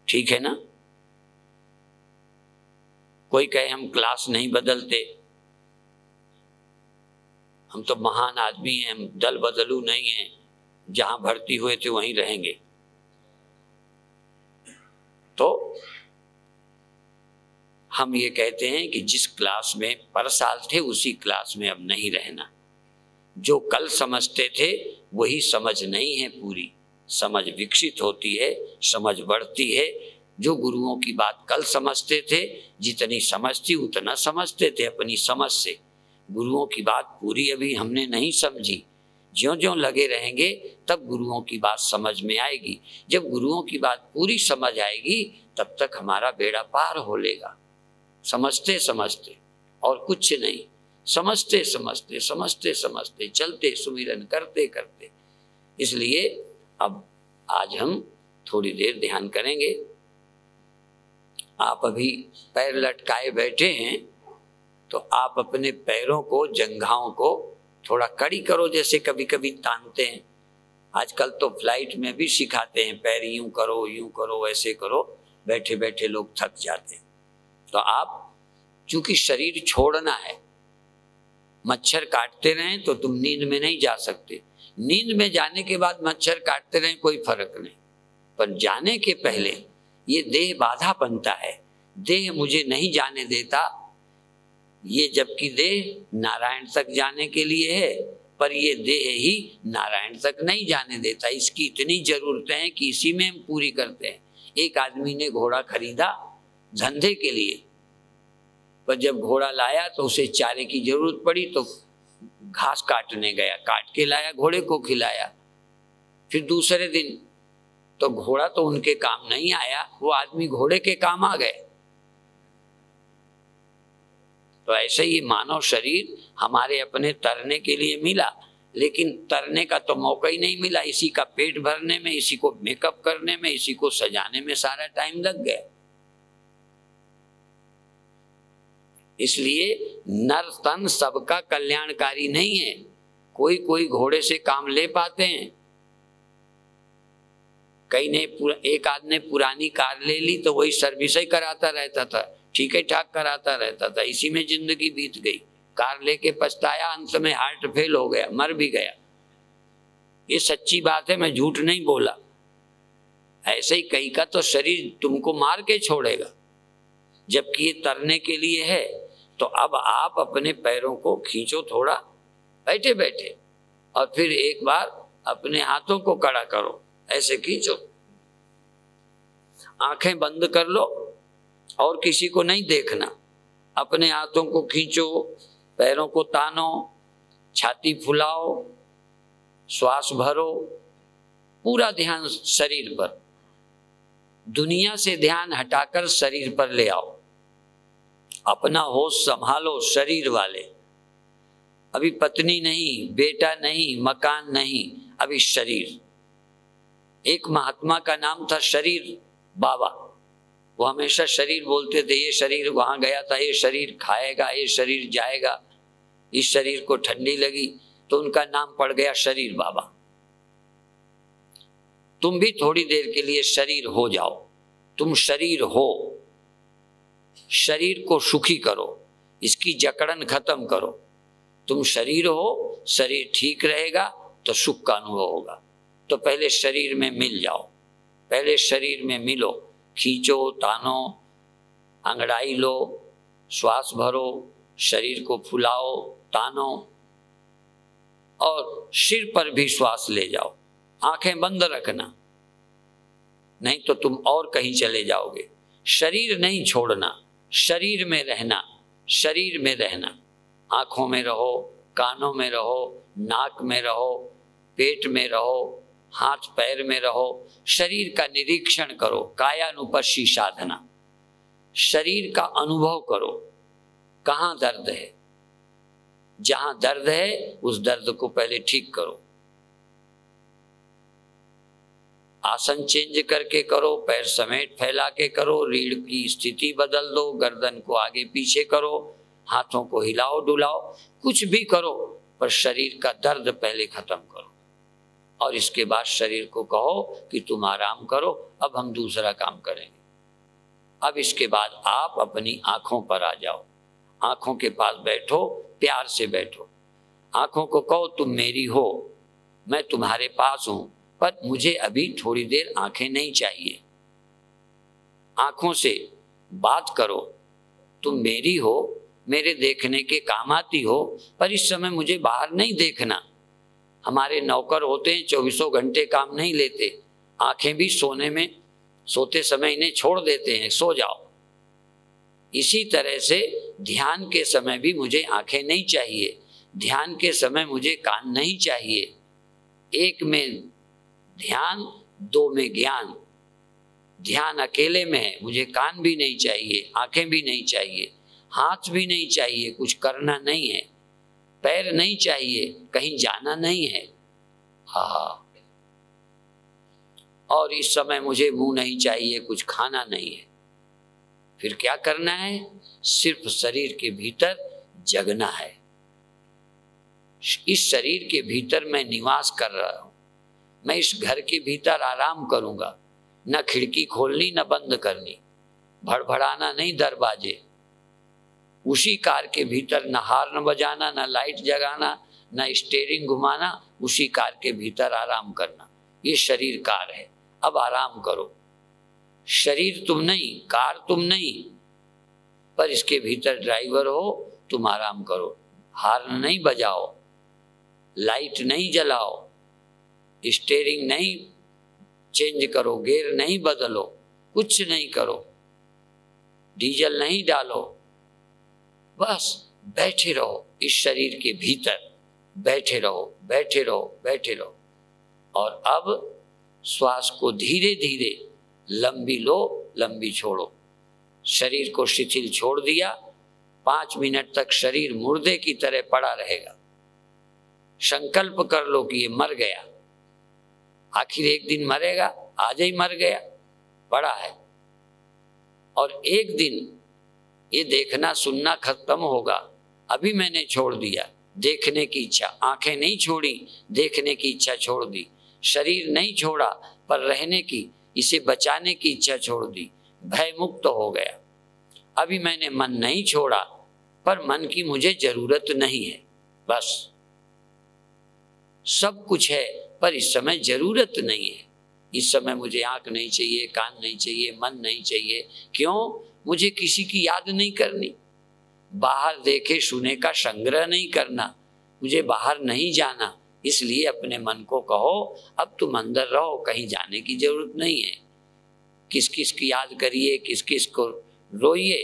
[SPEAKER 2] ठीक है ना। कोई कहे हम क्लास नहीं बदलते, हम तो महान आदमी हैं, हम दल बदलू नहीं हैं, जहां भर्ती हुए थे वहीं रहेंगे। तो हम ये कहते हैं कि जिस क्लास में पर साल थे उसी क्लास में अब नहीं रहना। जो कल समझते थे वही समझ नहीं है पूरी। समझ विकसित होती है, समझ बढ़ती है। जो गुरुओं की बात कल समझते थे, जितनी समझ थी उतना समझते थे अपनी समझ से। गुरुओं की बात पूरी अभी हमने नहीं समझी। ज्यों ज्यों लगे रहेंगे तब गुरुओं की बात समझ में आएगी। जब गुरुओं की बात पूरी समझ आएगी तब तक हमारा बेड़ा पार हो लेगा। समझते समझते और कुछ नहीं, समझते समझते समझते समझते चलते, सुमिरन करते करते। इसलिए अब आज हम थोड़ी देर ध्यान करेंगे। आप अभी पैर लटकाए बैठे हैं तो आप अपने पैरों को, जंघाओं को थोड़ा कड़ी करो, जैसे कभी कभी तानते हैं। आजकल तो फ्लाइट में भी सिखाते हैं, पैर यूं करो, ऐसे करो। बैठे बैठे लोग थक जाते हैं। तो आप, चूंकि शरीर छोड़ना है, मच्छर काटते रहें तो तुम नींद में नहीं जा सकते। नींद में जाने के बाद मच्छर काटते रहें कोई फर्क नहीं, पर जाने के पहले ये देह बाधा बनता है, देह मुझे नहीं जाने देता। ये जबकि देह नारायण तक जाने के लिए है, पर ये देह ही नारायण तक नहीं जाने देता। इसकी इतनी जरूरतें हैं कि इसी में हम पूरी करते हैं। एक आदमी ने घोड़ा खरीदा धंधे के लिए, पर जब घोड़ा लाया तो उसे चारे की जरूरत पड़ी तो घास काटने गया, काट के लाया, घोड़े को खिलाया। फिर दूसरे दिन तो घोड़ा तो उनके काम नहीं आया, वो आदमी घोड़े के काम आ गए। तो ऐसे ही मानव शरीर हमारे अपने तरने के लिए मिला, लेकिन तरने का तो मौका ही नहीं मिला। इसी का पेट भरने में, इसी को मेकअप करने में, इसी को सजाने में सारा टाइम लग गया। इसलिए नर तन सबका कल्याणकारी नहीं है। कोई कोई घोड़े से काम ले पाते हैं। कई ने एक आदमी ने पुरानी कार ले ली तो वही सर्विस ही कराता रहता था, ठीक है ठाक कराता रहता था, इसी में जिंदगी बीत गई। कार लेके पछताया, अंत में हार्ट फेल हो गया, मर भी गया। ये सच्ची बात है, मैं झूठ नहीं बोला। ऐसे ही कई का तो शरीर तुमको मार के छोड़ेगा, जबकि ये तरने के लिए है। तो अब आप अपने पैरों को खींचो थोड़ा बैठे बैठे, और फिर एक बार अपने हाथों को कड़ा करो, ऐसे खींचो, आंखें बंद कर लो और किसी को नहीं देखना। अपने हाथों को खींचो, पैरों को तानो, छाती फुलाओ, श्वास भरो, पूरा ध्यान शरीर पर। दुनिया से ध्यान हटाकर शरीर पर ले आओ। अपना होश संभालो शरीर वाले। अभी पत्नी नहीं, बेटा नहीं, मकान नहीं, अभी शरीर। एक महात्मा का नाम था शरीर बाबा। वो हमेशा शरीर बोलते थे, ये शरीर वहां गया था, ये शरीर खाएगा, ये शरीर जाएगा। इस शरीर को ठंडी लगी तो उनका नाम पड़ गया शरीर बाबा। तुम भी थोड़ी देर के लिए शरीर हो जाओ। तुम शरीर हो, शरीर को सुखी करो, इसकी जकड़न खत्म करो। तुम शरीर हो, शरीर ठीक रहेगा तो सुख का अनुभव होगा। तो पहले शरीर में मिल जाओ, पहले शरीर में मिलो, खींचो, तानो, अंगड़ाई लो, श्वास भरो, शरीर को फुलाओ, तानो, और सिर पर भी श्वास ले जाओ। आंखें बंद रखना, नहीं तो तुम और कहीं चले जाओगे। शरीर नहीं छोड़ना, शरीर में रहना, शरीर में रहना। आंखों में रहो, कानों में रहो, नाक में रहो, पेट में रहो, हाथ पैर में रहो। शरीर का निरीक्षण करो, कायानुपस्सी साधना। शरीर का अनुभव करो, कहाँ दर्द है। जहां दर्द है उस दर्द को पहले ठीक करो। आसन चेंज करके करो, पैर समेट फैला के करो, रीढ़ की स्थिति बदल दो, गर्दन को आगे पीछे करो, हाथों को हिलाओ डुलाओ, कुछ भी करो, पर शरीर का दर्द पहले खत्म करो। और इसके बाद शरीर को कहो कि तुम आराम करो, अब हम दूसरा काम करेंगे। अब इसके बाद आप अपनी आंखों पर आ जाओ, आंखों के पास बैठो, प्यार से बैठो। आंखों को कहो तुम मेरी हो, मैं तुम्हारे पास हूं, पर मुझे अभी थोड़ी देर आंखें नहीं चाहिए। आंखों से बात करो, तुम मेरी हो, मेरे देखने के काम आती हो, पर इस समय मुझे बाहर नहीं देखना। हमारे नौकर होते हैं, 24 घंटे काम नहीं लेते, आंखें भी सोने में, सोते समय इन्हें छोड़ देते हैं, सो जाओ। इसी तरह से ध्यान के समय भी मुझे आंखें नहीं चाहिए, ध्यान के समय मुझे कान नहीं चाहिए। एक में ध्यान, दो में ज्ञान। ध्यान अकेले में है, मुझे कान भी नहीं चाहिए, आंखें भी नहीं चाहिए, हाथ भी नहीं चाहिए, कुछ करना नहीं है, पैर नहीं चाहिए, कहीं जाना नहीं है। हाँ, और इस समय मुझे मुंह नहीं चाहिए, कुछ खाना नहीं है। फिर क्या करना है? सिर्फ शरीर के भीतर जगना है। इस शरीर के भीतर मैं निवास कर रहा हूं, मैं इस घर के भीतर आराम करूंगा। न खिड़की खोलनी न बंद करनी, भड़भड़ाना नहीं दरवाजे, उसी कार के भीतर न हार्न बजाना, न लाइट जगाना, न स्टीयरिंग घुमाना, उसी कार के भीतर आराम करना। ये शरीर कार है, अब आराम करो। शरीर तुम नहीं, कार तुम नहीं, पर इसके भीतर ड्राइवर हो, तुम आराम करो। हार्न नहीं बजाओ, लाइट नहीं जलाओ, स्टीयरिंग नहीं चेंज करो, गियर नहीं बदलो, कुछ नहीं करो, डीजल नहीं डालो, बस बैठे रहो इस शरीर के भीतर, बैठे रहो, बैठे रहो, बैठे रहो। और अब श्वास को धीरे धीरे लंबी लो, लंबी छोड़ो। शरीर को शिथिल छोड़ दिया, 5 मिनट तक शरीर मुर्दे की तरह पड़ा रहेगा। संकल्प कर लो कि ये मर गया, आखिर एक दिन मरेगा, आज ही मर गया, पड़ा है। और एक दिन ये देखना सुनना खत्म होगा, अभी मैंने छोड़ दिया देखने की इच्छा, आंखें नहीं छोड़ी, देखने की इच्छा छोड़ दी, शरीर नहीं छोड़ा पर रहने की, इसे बचाने की इच्छा छोड़ दी, भय मुक्त हो गया। अभी मैंने मन नहीं छोड़ा पर मन की मुझे जरूरत नहीं है, बस सब कुछ है पर इस समय जरूरत नहीं है। इस समय मुझे आंख नहीं चाहिए, कान नहीं चाहिए, मन नहीं चाहिए। क्यों? मुझे किसी की याद नहीं करनी, बाहर देखे सुने का संग्रह नहीं करना, मुझे बाहर नहीं जाना। इसलिए अपने मन को कहो अब तुम अंदर रहो, कहीं जाने की जरूरत नहीं है। किस किस की याद करिए, किस किस को रोइए,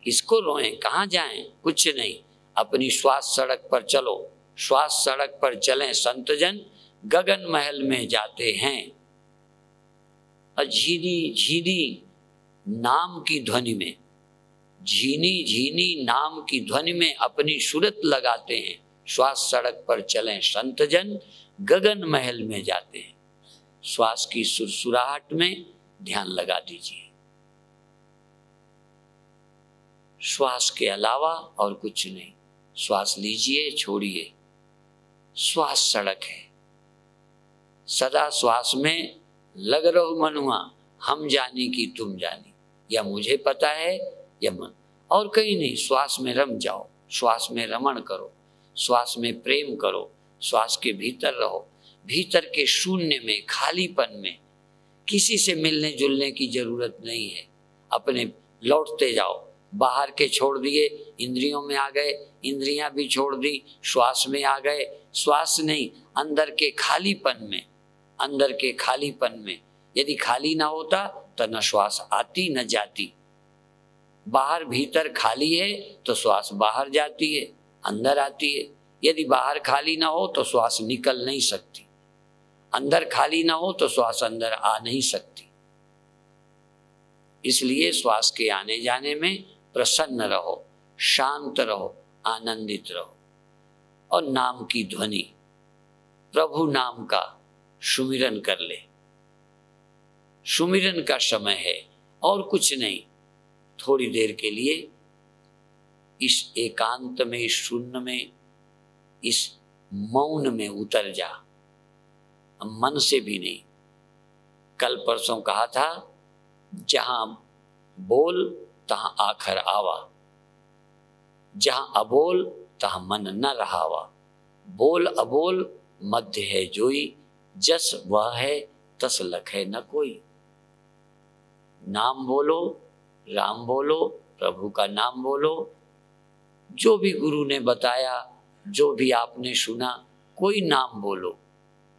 [SPEAKER 2] किसको रोएं, कहाँ जाएं, कुछ नहीं। अपनी श्वास सड़क पर चलो, श्वास सड़क पर चलें संतजन, गगन महल में जाते हैं। झीनी झीनी नाम की ध्वनि में, झीनी झीनी नाम की ध्वनि में अपनी सूरत लगाते हैं। श्वास सड़क पर चलें संतजन, गगन महल में जाते हैं। श्वास की सुरसुराहट में ध्यान लगा दीजिए, श्वास के अलावा और कुछ नहीं। श्वास लीजिए, छोड़िए। श्वास सड़क है, सदा श्वास में लग रहो मनुआ, हम जानी कि तुम जानी, या मुझे पता है या मन, और कहीं नहीं। श्वास में रम जाओ, श्वास में रमण करो, श्वास में प्रेम करो, श्वास के भीतर रहो। भीतर के शून्य में, खालीपन में किसी से मिलने जुलने की जरूरत नहीं है। अपने लौटते जाओ, बाहर के छोड़ दिए, इंद्रियों में आ गए, इंद्रियां भी छोड़ दी, श्वास में आ गए। श्वास नहीं, अंदर के खालीपन में, अंदर के खालीपन में। यदि खाली ना होता तो न श्वास आती न जाती। बाहर भीतर खाली है तो श्वास बाहर जाती है, अंदर आती है। यदि बाहर खाली ना हो तो श्वास निकल नहीं सकती, अंदर खाली ना हो तो श्वास अंदर आ नहीं सकती। इसलिए श्वास के आने जाने में प्रसन्न रहो, शांत रहो, आनंदित रहो। और नाम की ध्वनि, प्रभु नाम का सुमिरन कर ले। सुमिरन का समय है और कुछ नहीं। थोड़ी देर के लिए इस एकांत में, इस शून्य में, इस मौन में उतर जा, मन से भी नहीं। कल परसों कहा था, जहां बोल तहां आखर आवा, जहां अबोल तहां मन न रहावा। बोल अबोल मध्य है जोई, जस वह है तस लखे न कोई। नाम बोलो, राम बोलो, प्रभु का नाम बोलो। जो भी गुरु ने बताया, जो भी आपने सुना, कोई नाम बोलो,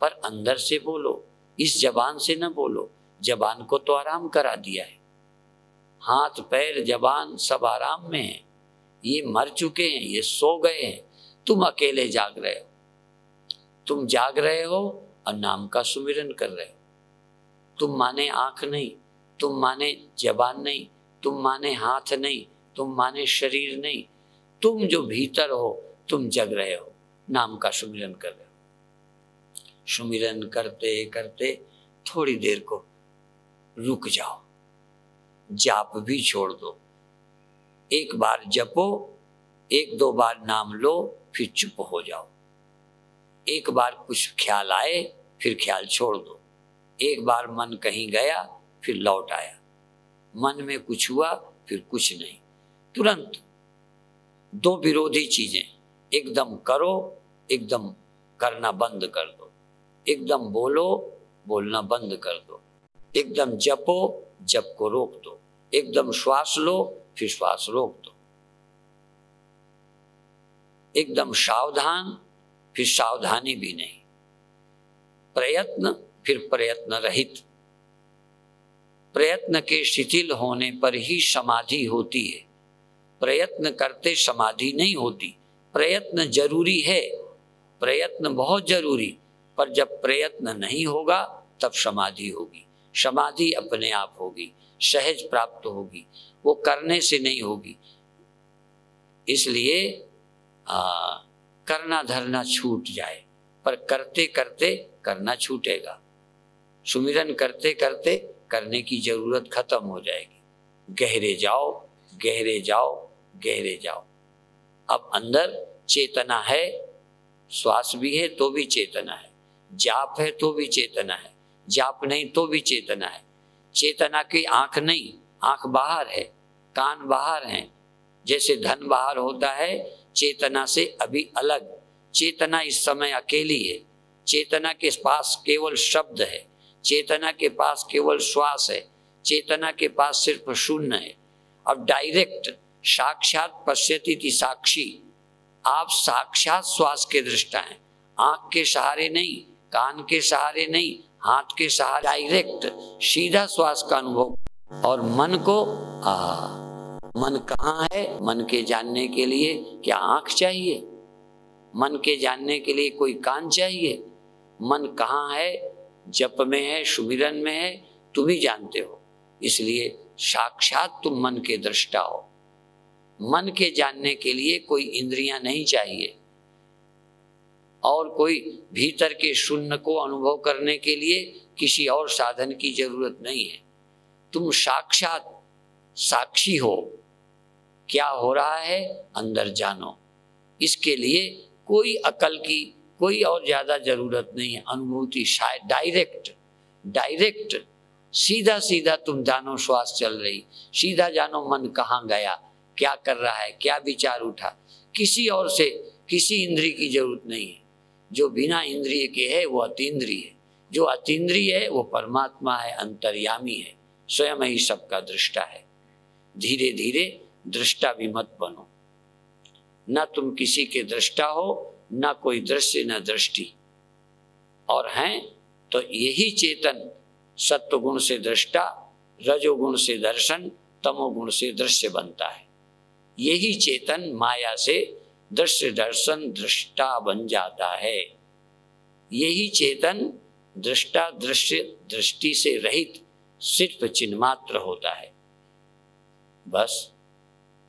[SPEAKER 2] पर अंदर से बोलो, इस जबान से न बोलो। जबान को तो आराम करा दिया है, हाथ पैर जबान सब आराम में है। ये मर चुके हैं, ये सो गए हैं, तुम अकेले जाग रहे हो। तुम जाग रहे हो और नाम का सुमिरन कर रहे हो। तुम माने आंख नहीं, तुम माने जबान नहीं, तुम माने हाथ नहीं, तुम माने शरीर नहीं, तुम जो भीतर हो तुम जग रहे हो, नाम का सुमिरन कर रहे हो। सुमिरन करते करते थोड़ी देर को रुक जाओ, जाप भी छोड़ दो। एक बार जपो, एक दो बार नाम लो, फिर चुप हो जाओ। एक बार कुछ ख्याल आए, फिर ख्याल छोड़ दो। एक बार मन कहीं गया, फिर लौट आया। मन में कुछ हुआ, फिर कुछ नहीं। तुरंत दो विरोधी चीजें, एकदम करो, एकदम करना बंद कर दो, एकदम बोलो, बोलना बंद कर दो, एकदम जपो, जप को रोक दो, एकदम श्वास लो, फिर श्वास रोक दो, एकदम सावधान, फिर सावधानी भी नहीं, प्रयत्न, फिर प्रयत्न रहित। प्रयत्न के शिथिल होने पर ही समाधि होती है, प्रयत्न करते समाधि नहीं होती। प्रयत्न जरूरी है, प्रयत्न बहुत जरूरी, पर जब प्रयत्न नहीं होगा तब समाधि होगी। समाधि अपने आप होगी, सहज प्राप्त होगी, वो करने से नहीं होगी। इसलिए करना धरना छूट जाए, पर करते करते करना छूटेगा। सुमिरन करते करते करने की जरूरत खत्म हो जाएगी। गहरे जाओ, गहरे जाओ, गहरे जाओ। अब अंदर चेतना है, श्वास भी है तो भी चेतना है, जाप है तो भी चेतना है, जाप नहीं तो भी चेतना है। चेतना की आंख नहीं, आंख बाहर है, कान बाहर हैं। जैसे धन बाहर होता है, चेतना से अभी अलग। चेतना इस समय अकेली है, चेतना के पास केवल शब्द है, चेतना के पास केवल श्वास है, चेतना के पास सिर्फ शून्य है। अब डायरेक्ट साक्षात पश्यति साक्षी, आप साक्षात श्वास के दृष्टा हैं, आंख के सहारे नहीं, कान के सहारे नहीं, हाथ के सहारे, डायरेक्ट सीधा श्वास का अनुभव। और मन को मन कहाँ है? मन के जानने के लिए क्या आंख चाहिए? मन के जानने के लिए कोई कान चाहिए? मन कहाँ है? जप में है, सुमिरन में है, तुम ही जानते हो। इसलिए साक्षात तुम मन के दृष्टा हो। मन के जानने के लिए कोई इंद्रियां नहीं चाहिए, और कोई भीतर के शून्य को अनुभव करने के लिए किसी और साधन की जरूरत नहीं है। तुम साक्षात साक्षी हो, क्या हो रहा है अंदर जानो। इसके लिए कोई अकल की कोई और ज्यादा जरूरत नहीं है। अनुभूति शायद डायरेक्ट सीधा सीधा तुम जानो श्वास चल रही, सीधा जानो मन कहाँ गया, क्या कर रहा है, क्या विचार उठा। किसी और से किसी इंद्रिय की जरूरत नहीं है। जो बिना इंद्रिय के है वो अतीन्द्रिय है, जो अतीन्द्रिय है वो परमात्मा है, अंतर्यामी है, स्वयं ही सबका दृष्टा है। धीरे धीरे दृष्टा भी मत बनो। न तुम किसी के दृष्टा हो, न कोई दृश्य न दृष्टि, और हैं तो यही चेतन सत्वगुण से दृष्टा, रजोगुण से दर्शन, तमोगुण से दृश्य बनता है। यही चेतन माया से दृश्य दर्शन दृष्टा बन जाता है। यही चेतन दृष्टा दृश्य दृष्टि से रहित सिर्फ चिन्ह मात्र होता है। बस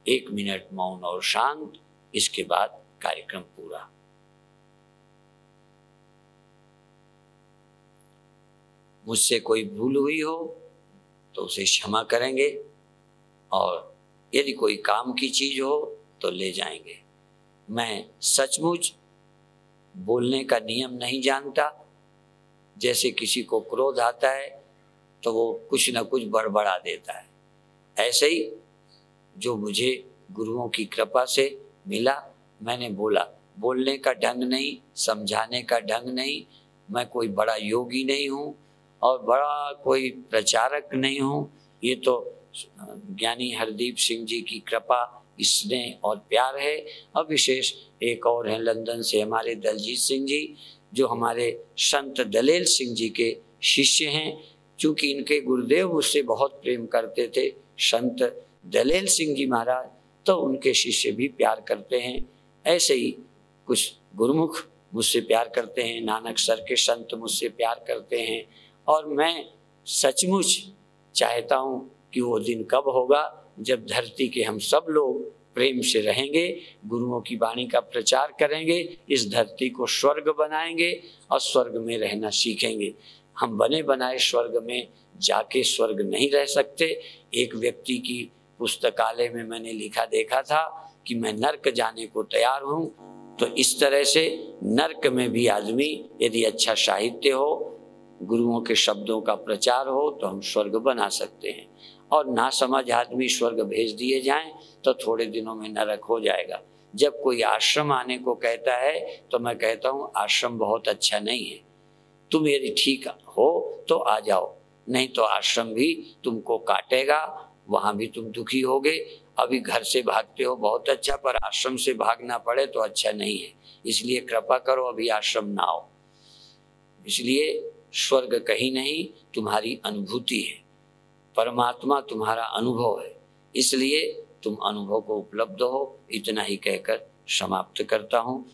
[SPEAKER 2] 1 मिनट मौन और शांत, इसके बाद कार्यक्रम पूरा। मुझसे कोई भूल हुई हो तो उसे क्षमा करेंगे, और यदि कोई काम की चीज हो तो ले जाएंगे। मैं सचमुच बोलने का नियम नहीं जानता। जैसे किसी को क्रोध आता है तो वो कुछ न कुछ बड़बड़ा देता है, ऐसे ही जो मुझे गुरुओं की कृपा से मिला मैंने बोला। बोलने का ढंग नहीं, समझाने का ढंग नहीं। मैं कोई बड़ा योगी नहीं हूँ और बड़ा कोई प्रचारक नहीं हूँ। ये तो ज्ञानी हरदीप सिंह जी की कृपा, स्नेह और प्यार है। अब विशेष एक और हैं लंदन से हमारे दलजीत सिंह जी, जो हमारे संत दलेल सिंह जी के शिष्य हैं। चूँकि इनके गुरुदेव मुझसे बहुत प्रेम करते थे, संत दलेल सिंह जी महाराज, तो उनके शिष्य भी प्यार करते हैं। ऐसे ही कुछ गुरुमुख मुझसे प्यार करते हैं, नानक सर के संत मुझसे प्यार करते हैं। और मैं सचमुच चाहता हूँ कि वो दिन कब होगा जब धरती के हम सब लोग प्रेम से रहेंगे, गुरुओं की वाणी का प्रचार करेंगे, इस धरती को स्वर्ग बनाएंगे और स्वर्ग में रहना सीखेंगे। हम बने बनाए स्वर्ग में जाके स्वर्ग नहीं रह सकते। एक व्यक्ति की पुस्तकालय में मैंने लिखा देखा था कि मैं नर्क जाने को तैयार हूँ। तो इस तरह से नर्क में भी आदमी यदि अच्छा साहित्य हो, गुरुओं के शब्दों का प्रचार हो तो हम स्वर्ग बना सकते हैं, और ना समझ आदमी स्वर्ग भेज दिए जाएं तो थोड़े दिनों में नरक हो जाएगा। जब कोई आश्रम आने को कहता है तो मैं कहता हूँ आश्रम बहुत अच्छा नहीं है, तुम यदि ठीक हो तो आ जाओ, नहीं तो आश्रम भी तुमको काटेगा, वहां भी तुम दुखी होगे। अभी घर से भागते हो बहुत अच्छा, पर आश्रम से भागना पड़े तो अच्छा नहीं है, इसलिए कृपा करो अभी आश्रम ना आओ। इसलिए स्वर्ग कहीं नहीं, तुम्हारी अनुभूति है, परमात्मा तुम्हारा अनुभव है, इसलिए तुम अनुभव को उपलब्ध हो। इतना ही कहकर समाप्त करता हूँ।